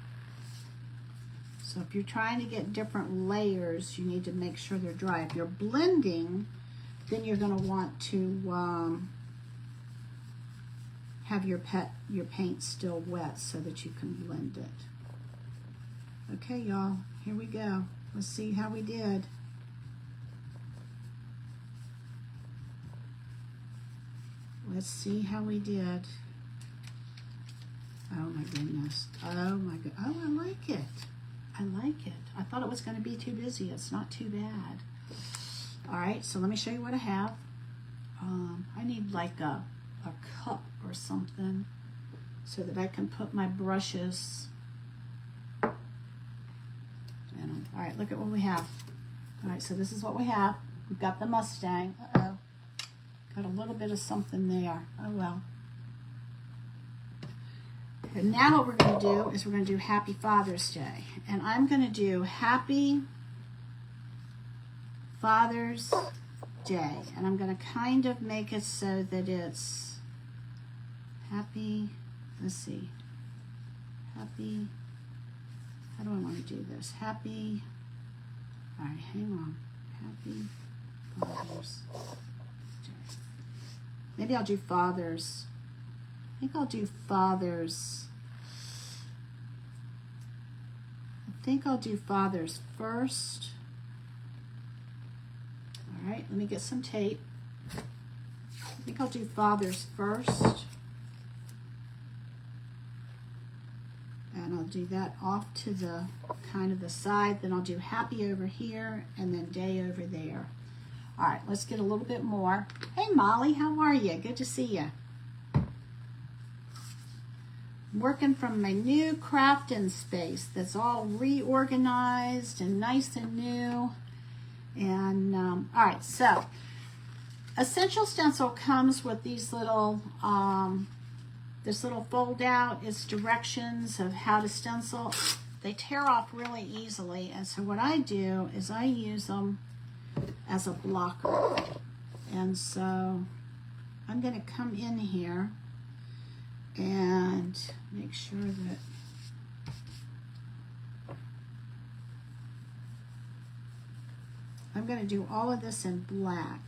So if you're trying to get different layers, you need to make sure they're dry. If you're blending, then you're going to want to have your paint still wet so that you can blend it. Okay, y'all, here we go. Let's see how we did. Let's see how we did. Oh my goodness. Oh my god. Oh, I like it. I like it. I thought it was going to be too busy. It's not too bad. All right, so let me show you what I have. I need like a cup or something so that I can put my brushes. And, all right, look at what we have. All right, so this is what we have. We've got the Mustang. Uh-oh. Got a little bit of something there. Oh, well. And now what we're going to do is we're going to do Happy Father's Day. And I'm going to do Happy Father's Day. And I'm going to kind of make it so that it's happy, let's see, happy, how do I want to do this? Happy, all right, hang on. Happy Father's Day. Maybe I'll do Father's. I think I'll do Father's. I think I'll do Father's first. All right, let me get some tape. I think I'll do Father's first. And I'll do that off to the kind of the side. Then I'll do Happy over here and then Day over there. All right, let's get a little bit more. Hey, Molly, how are you? Good to see you. Working from my new crafting space that's all reorganized and nice and new. And all right, so Essential Stencil comes with these little, this little fold out. It's directions of how to stencil. They tear off really easily, and so what I do is I use them as a blocker. And so I'm going to come in here and make sure that I'm going to do all of this in black.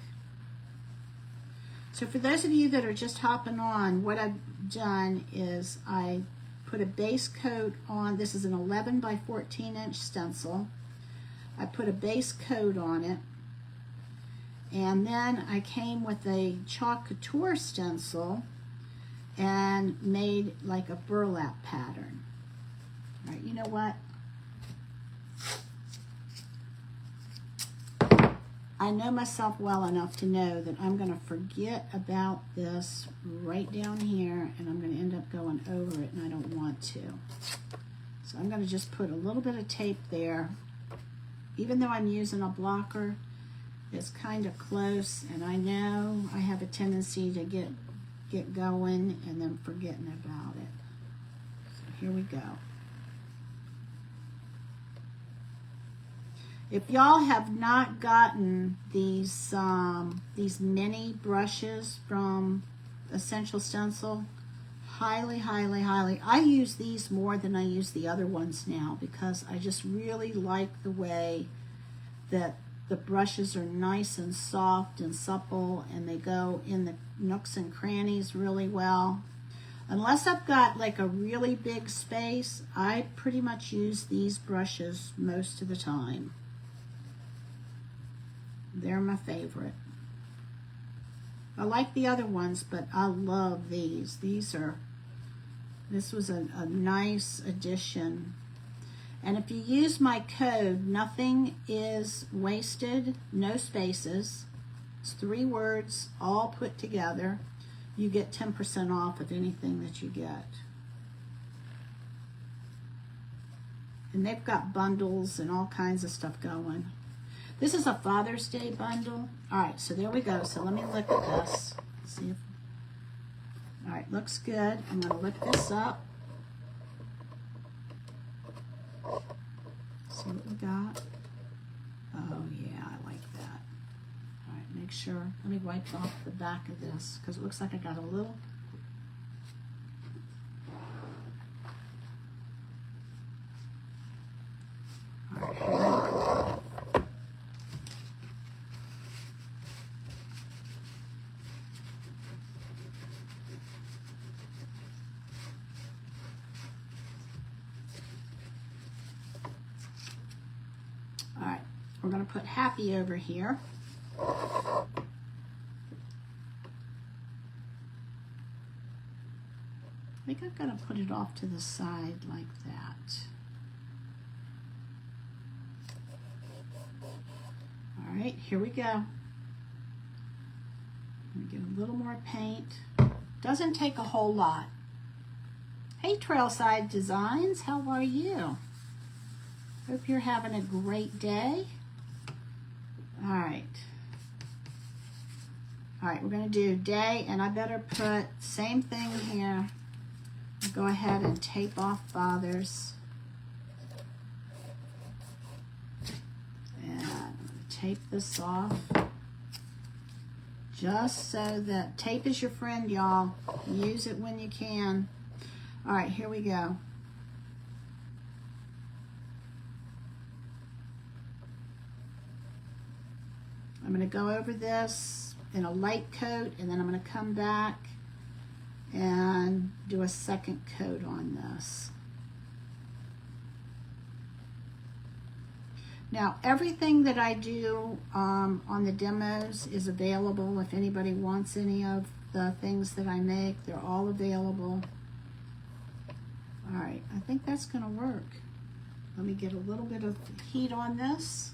So for those of you that are just hopping on, what I've done is I put a base coat on. This is an 11 by 14 inch stencil. I put a base coat on it, and then I came with a chalk couture stencil and made like a burlap pattern. All right, you know what? I know myself well enough to know that I'm going to forget about this right down here, and I'm going to end up going over it, and I don't want to. So I'm going to just put a little bit of tape there. Even though I'm using a blocker, it's kind of close, and I know I have a tendency to get going and then forgetting about it. So here we go. If y'all have not gotten these mini brushes from Essential Stencil, highly, highly, highly. I use these more than I use the other ones now because I just really like the way that the brushes are nice and soft and supple, and they go in the nooks and crannies really well. Unless I've got like a really big space, I pretty much use these brushes most of the time. They're my favorite. I like the other ones, but I love these. This was a nice addition. And if you use my code, Nothing is Wasted, no spaces, it's 3 words all put together, you get 10% off of anything that you get. And they've got bundles and all kinds of stuff going. This is a Father's Day bundle. All right, so there we go. So let me look at this. See if, all right, looks good. I'm going to lift this up. See what we got. Oh yeah, I like that. All right, make sure. Let me wipe off the back of this because it looks like I got a little. All right, here we go. We're going to put Happy over here. I think I'm going to put it off to the side like that. All right, here we go. I'm going to get a little more paint. Doesn't take a whole lot. Hey, Trailside Designs, how are you? Hope you're having a great day. All right, we're going to do day, and I better put same thing here. Go ahead and tape off Father's. And I'm going to tape this off. Just so that tape is your friend, y'all. Use it when you can. All right, here we go. I'm going to go over this in a light coat, and then I'm going to come back and do a second coat on this. Now, everything that I do on the demos is available. If anybody wants any of the things that I make, they're all available. All right, I think that's going to work. Let me get a little bit of heat on this.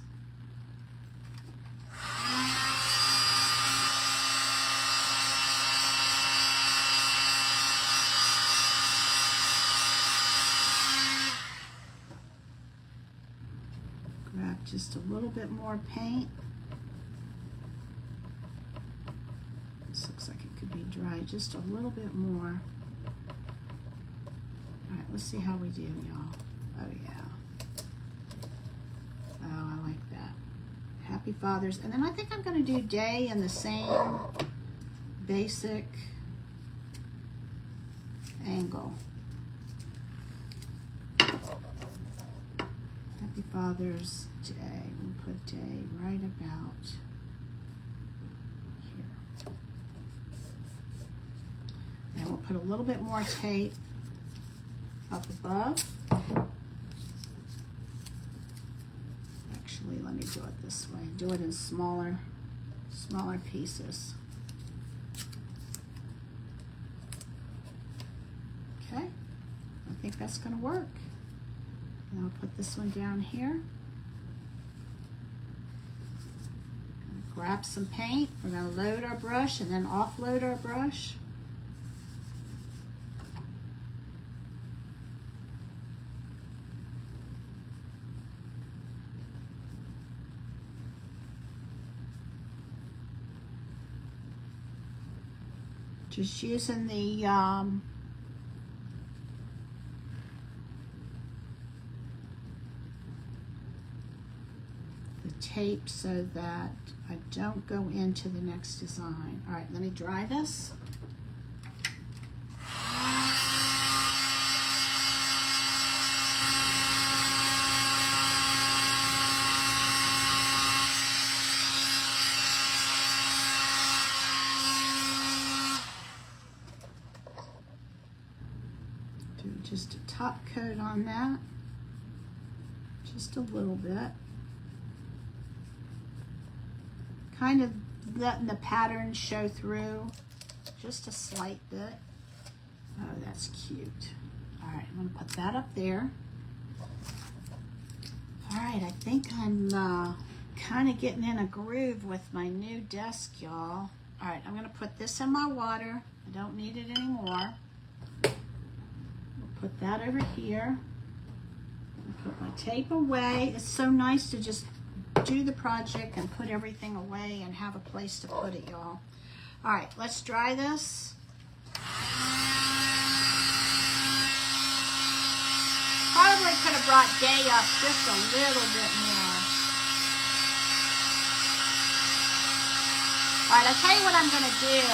Grab just a little bit more paint. This looks like it could be dry, just a little bit more. All right, let's see how we do, y'all. Oh yeah. Oh, I like that. Happy Father's. And then I think I'm gonna do day in the same basic angle. Happy Father's Day. We'll put day right about here. And we'll put a little bit more tape up above. Actually, let me do it this way. Do it in smaller pieces. Okay, I think that's gonna work. And I'll put this one down here. Grab some paint. We're gonna load our brush and then offload our brush. Just using the tape so that I don't go into the next design. All right, let me dry this. Do just a top coat on that, just a little bit. Kind of letting the pattern show through, just a slight bit. Oh, that's cute. All right, I'm gonna put that up there. All right, I think I'm kind of getting in a groove with my new desk, y'all. All right, I'm gonna put this in my water. I don't need it anymore. We'll put that over here. I'll put my tape away. It's so nice to just do the project and put everything away and have a place to put it, y'all. All right, let's dry this. Probably could have brought day up just a little bit more. All right, I'll tell you what I'm gonna do.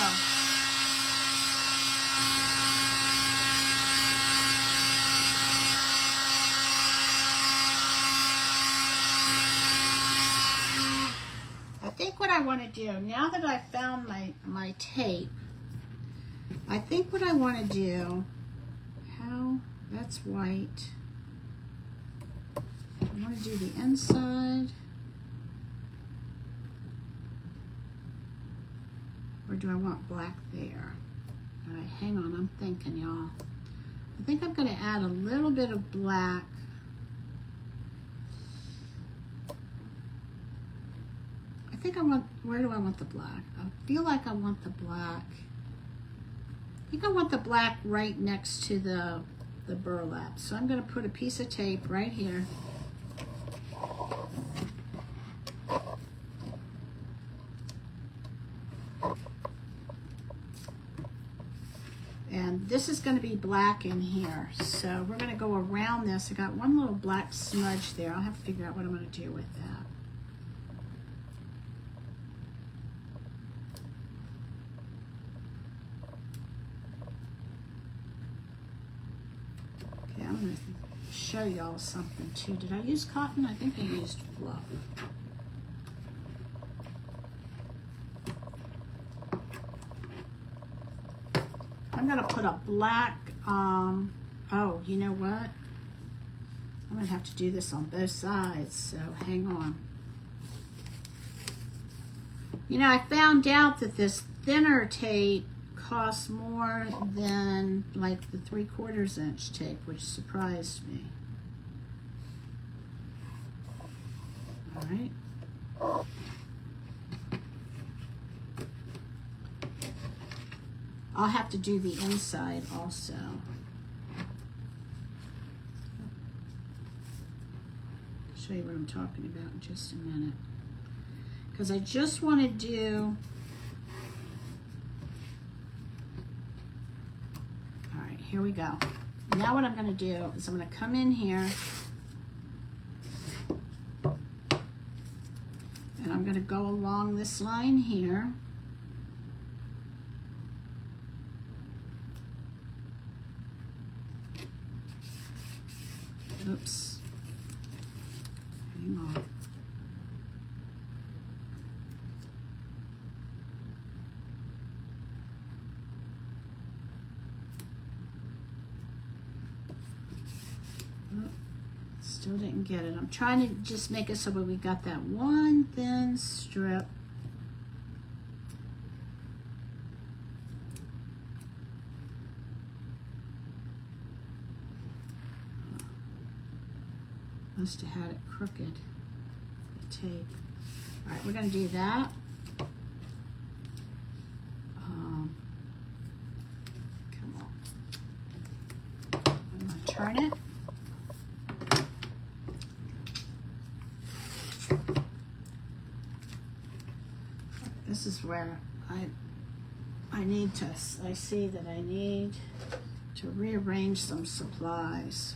I think what I want to do, now that I've found my tape, I think what I want to do, that's white. I want to do the inside. Or do I want black there? All right, hang on, I'm thinking, y'all. I think I'm going to add a little bit of black. I think I want, where do I want the black? I feel like I want the black. I think I want the black right next to the burlap. So I'm going to put a piece of tape right here. And this is going to be black in here. So we're going to go around this. I got one little black smudge there. I'll have to figure out what I'm going to do with that. I'm going to show y'all something too. Did I use cotton? I think I used fluff. I'm going to put a black, oh, you know what? I'm going to have to do this on both sides, so hang on. You know, I found out that this thinner tape costs more than like the 3/4 inch tape, which surprised me. All right. I'll have to do the inside also. show you what I'm talking about in just a minute. Because I just want to do, all right, here we go. Now what I'm going to do is I'm going to come in here and I'm going to go along this line here. Oops. Hang on. Oh, still didn't get it. I'm trying to just make it so that we got that one thin strip. Must have had it crooked, the tape. All right, we're going to do that. Come on. I'm going to turn it. This is where I need to, I see that I need to rearrange some supplies.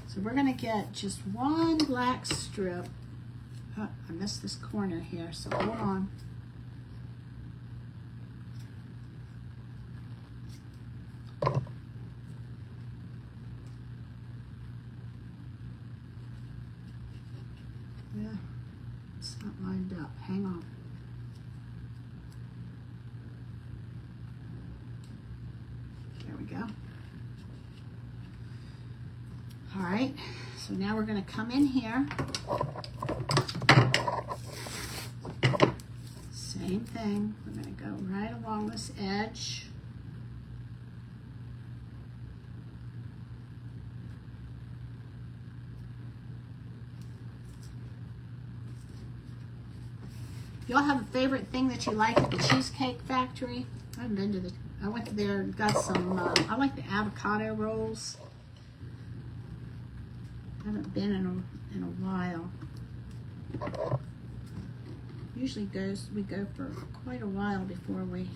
So we're going to get just one black strip. Oh, I missed this corner here, so hold on. Yeah, it's not lined up. Hang on. There we go. All right, so now we're going to come in here. Same thing. We're going to go right along this edge. Y'all have a favorite thing that you like at the Cheesecake Factory? I haven't been to the, I went there and got some, I like the avocado rolls. I haven't been in a while. Usually we go for quite a while before we,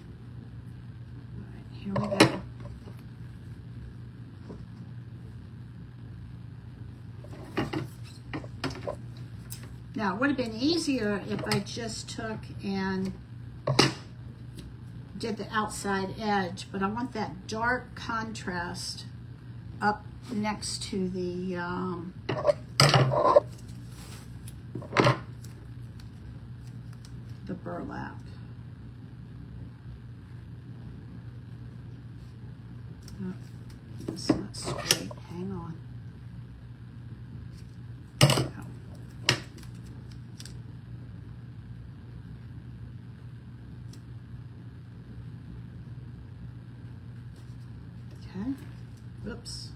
all right, here we go. Now, it would have been easier if I just took and did the outside edge, but I want that dark contrast up next to the burlap. Oh, it's not straight. Hang on. Okay. Oops.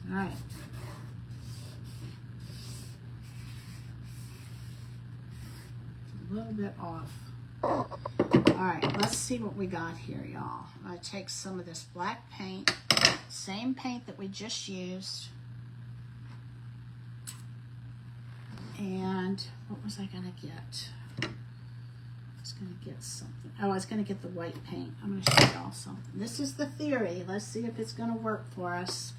All right. A little bit off. All right, let's see what we got here, y'all. I take some of this black paint, same paint that we just used. And what was I gonna get? I was gonna get something. Oh, I was gonna get the white paint. I'm gonna show y'all something. This is the theory. Let's see if it's gonna work for us.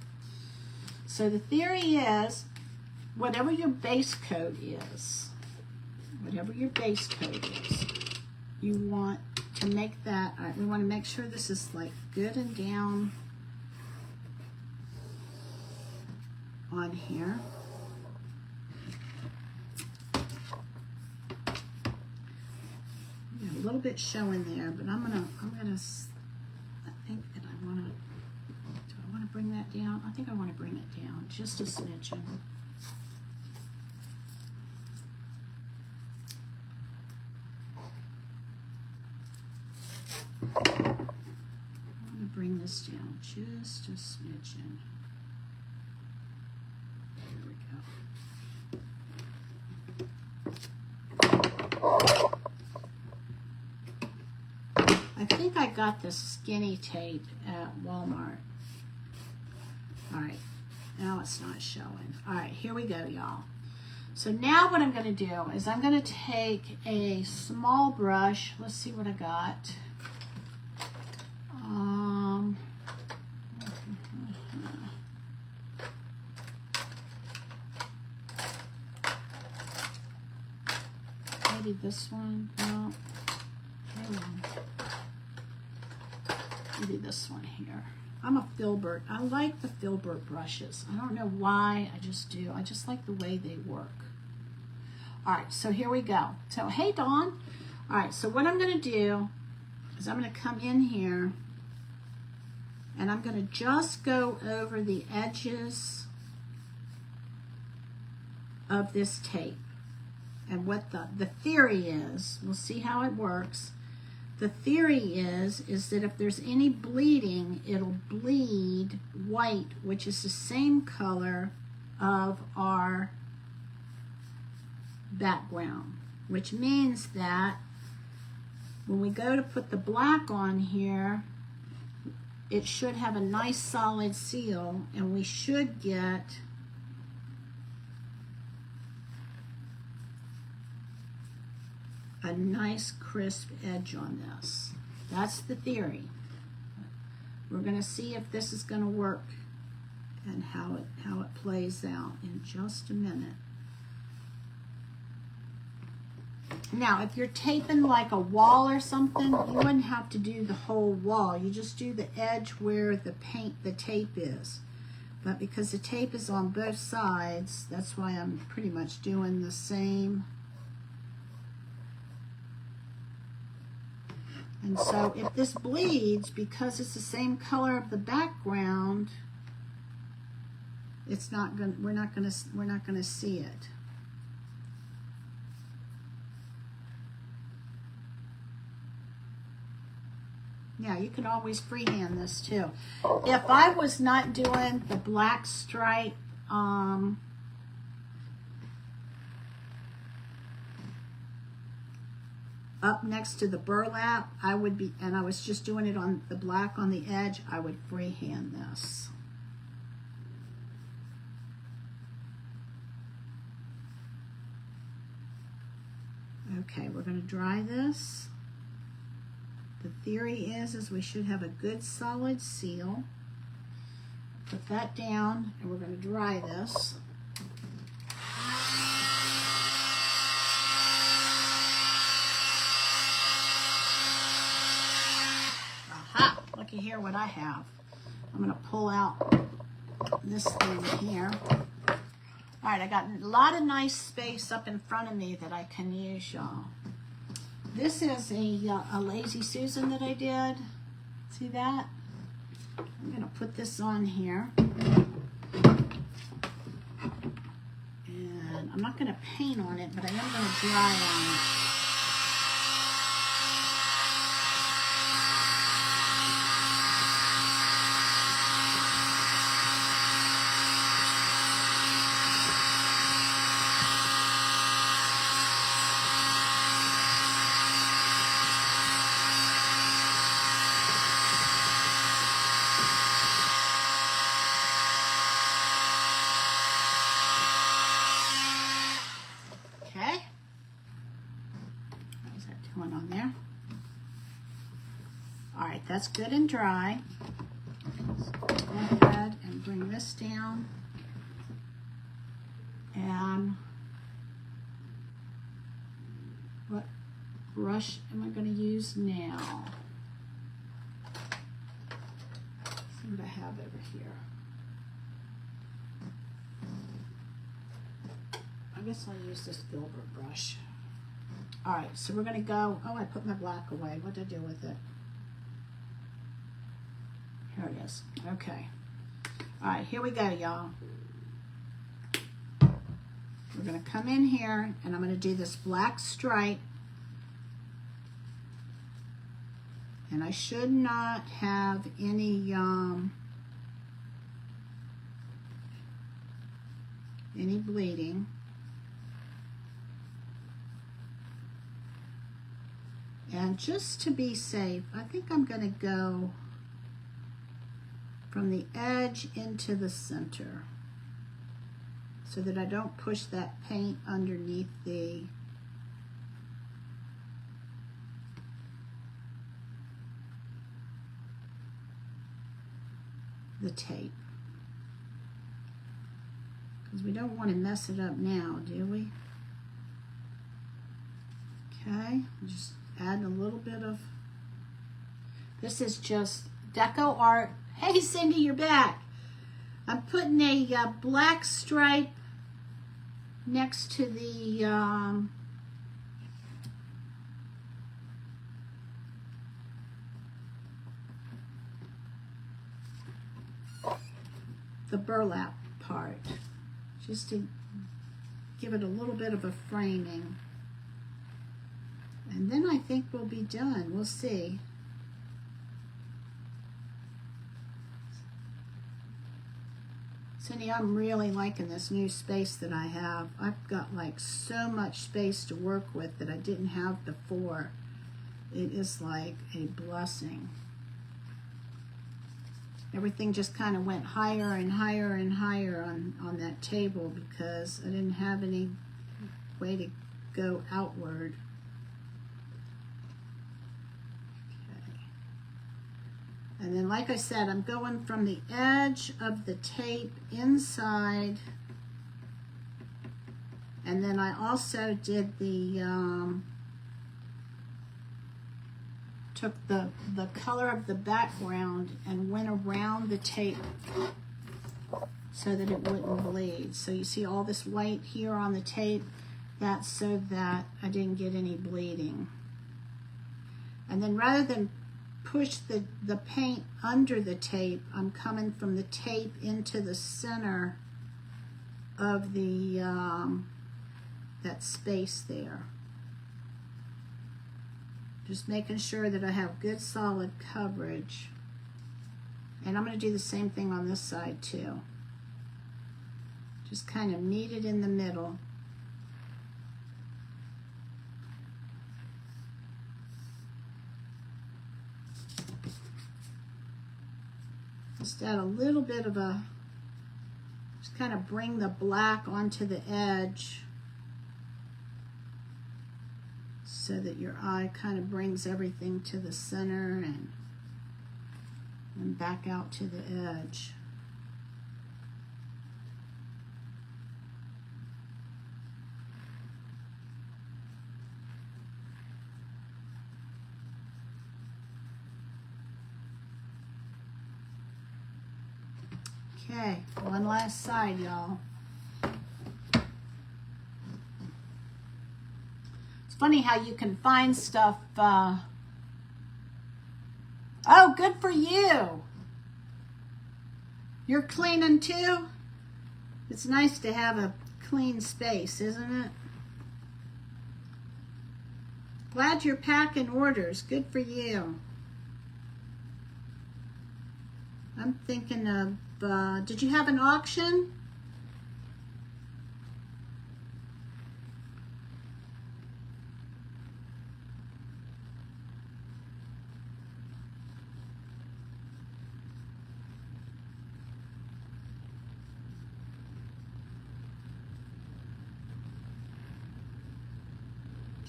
So the theory is, whatever your base coat is, you want to make that, all right, we want to make sure this is like good and down on here. little bit showing there, but I think that I want to, do I want to bring that down? I think I want to bring it down just a smidgen. I want to bring this down just a smidgen. There we go. I think I got this skinny tape at Walmart. All right, now it's not showing. All right, here we go, y'all. So now what I'm going to do is I'm going to take a small brush. Let's see what I got. Maybe this one. No. Maybe this one here. I'm a filbert. I like the filbert brushes. I don't know why, I just do. I just like the way they work. All right, so here we go. So, hey, Dawn. All right, so what I'm going to do is I'm going to come in here and I'm going to just go over the edges of this tape. And what the theory is, we'll see how it works. The theory is that if there's any bleeding, it'll bleed white, which is the same color of our background, which means that when we go to put the black on here, it should have a nice solid seal, and we should get a nice crisp edge on this. That's the theory. We're going to see if this is going to work and how it plays out in just a minute. Now, if you're taping like a wall or something, you wouldn't have to do the whole wall. You just do the edge where the tape is. But because the tape is on both sides, that's why I'm pretty much doing the same. And so if this bleeds, because it's the same color of the background, it's not going. We're not going to see it. Yeah, you could always freehand this too. If I was not doing the black stripe, up next to the burlap, I would be, and I was just doing it on the black on the edge, I would freehand this. Okay, we're going to dry this. The theory is we should have a good solid seal. Put that down, and we're going to dry this. Aha! Looky here what I have. I'm going to pull out this thing here. All right, I got a lot of nice space up in front of me that I can use, y'all. This is a Lazy Susan that I did. See that? I'm going to put this on here. And I'm not going to paint on it, but I am going to dry on it. That's good and dry. So go ahead and bring this down. And what brush am I going to use now? Let's see what I have over here. I guess I'll use this Filbert brush. All right, so we're gonna go, oh, I put my black away. What did I do with it? Here it is. Okay. All right, here we go, y'all. We're gonna come in here and I'm gonna do this black stripe. And I should not have any bleeding. And just to be safe, I think I'm gonna go from the edge into the center so that I don't push that paint underneath the tape, because we don't want to mess it up now, do we? Okay, just add a little bit of, this is just deco art. Hey Cindy, you're back. I'm putting a black stripe next to the burlap part, just to give it a little bit of a framing. And then I think we'll be done. We'll see. Cindy, I'm really liking this new space that I have. I've got like so much space to work with that I didn't have before. It is like a blessing. Everything just kind of went higher and higher and higher on that table because I didn't have any way to go outward. Okay. And then, like I said, I'm going from the edge of the tape inside. And then I also did the, took the color of the background and went around the tape so that it wouldn't bleed. So you see all this white here on the tape, that's so that I didn't get any bleeding. And then rather than push the paint under the tape, I'm coming from the tape into the center of the that space there. Just making sure that I have good solid coverage. And I'm going to do the same thing on this side too. Just kind of meet it in the middle. Just add a little bit of a, just kind of bring the black onto the edge so that your eye kind of brings everything to the center and back out to the edge. Okay, one last side, y'all. Funny how you can find stuff. Oh, good for you. You're cleaning too? It's nice to have a clean space, isn't it? Glad you're packing orders. Good for you. I'm thinking of, did you have an auction?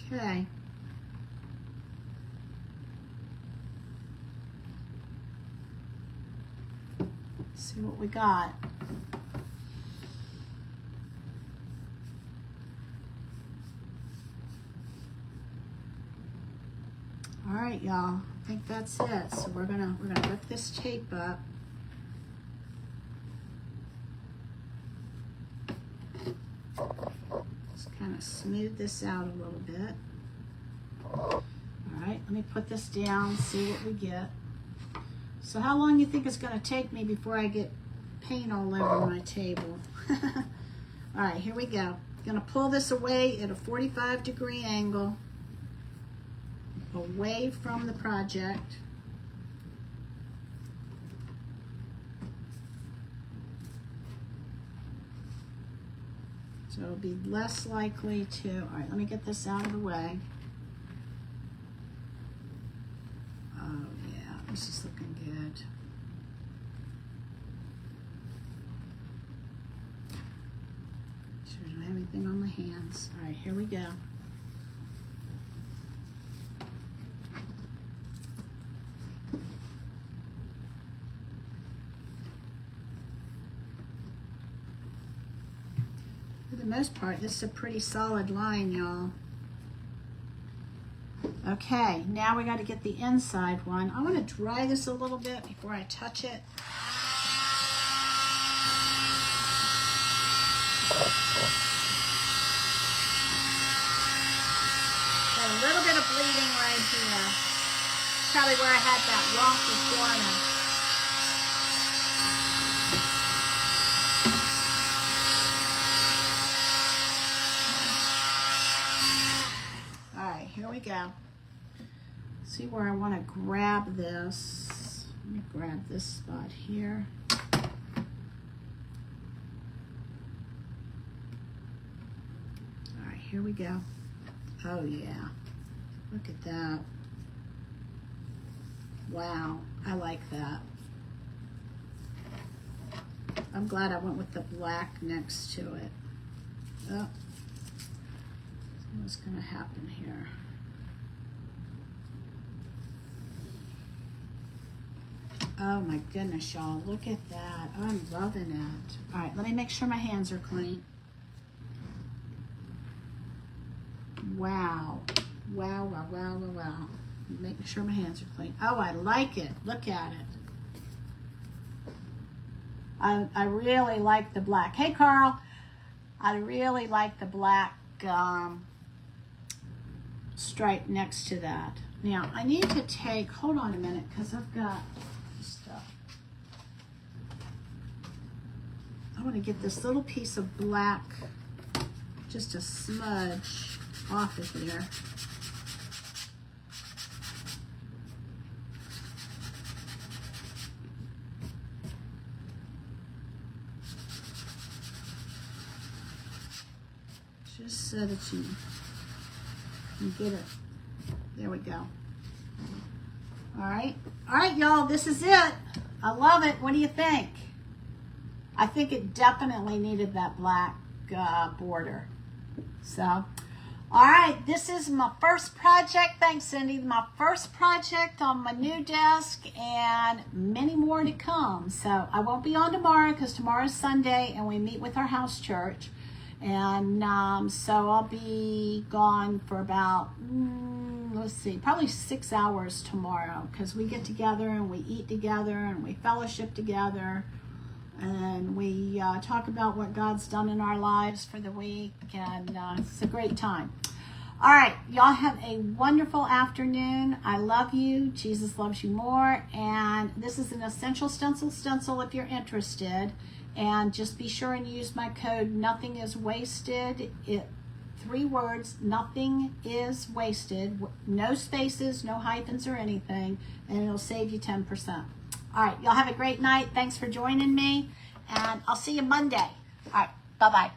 Okay. Let's see what we got. All right, y'all. I think that's it. So we're gonna lift this tape up. Just kind of smooth this out a little bit. let me put this down, see what we get. So how long do you think it's going to take me before I get paint all over my table? All right, here we go. Going to pull this away at a 45-degree angle, away from the project. So it'll be less likely to, all right, let me get this out of the way. Oh yeah, this is looking good. Sure I don't have anything on my hands. All right, here we go. For the most part, this is a pretty solid line, y'all. Okay, now we got to get the inside one. I want to dry this a little bit before I touch it. Got a little bit of bleeding right here. Probably where I had that wonky corner. Here we go. See where I want to grab this. Let me grab this spot here. All right, here we go. Oh yeah, look at that. Wow, I like that. I'm glad I went with the black next to it. Oh, what's gonna happen here? Oh my goodness, y'all, look at that. I'm loving it. All right, let me make sure my hands are clean. Wow. Wow, wow, wow, wow, wow. Making sure my hands are clean. Oh, I like it. Look at it. I really like the black. Hey, Carl. I really like the black stripe next to that. Now, I need to take, hold on a minute, because I've got stuff. I want to get this little piece of black, just a smudge off of there. Just so that you can get it. There we go. All right, y'all, this is it. I love it. What do you think? I think it definitely needed that black border. So, all right, this is my first project. Thanks, Cindy. My first project on my new desk, and many more to come. So I won't be on tomorrow because tomorrow's Sunday and we meet with our house church. And so I'll be gone for about, let's see, probably 6 hours tomorrow, because we get together and we eat together and we fellowship together and we talk about what God's done in our lives for the week, and it's a great time. All right, y'all have a wonderful afternoon. I love you. Jesus loves you more. And this is an essential stencil if you're interested. And just be sure and use my code, Nothing Is Wasted. 3 words, Nothing Is Wasted. No spaces, no hyphens or anything. And it'll save you 10%. All right, y'all have a great night. Thanks for joining me. And I'll see you Monday. All right, bye-bye.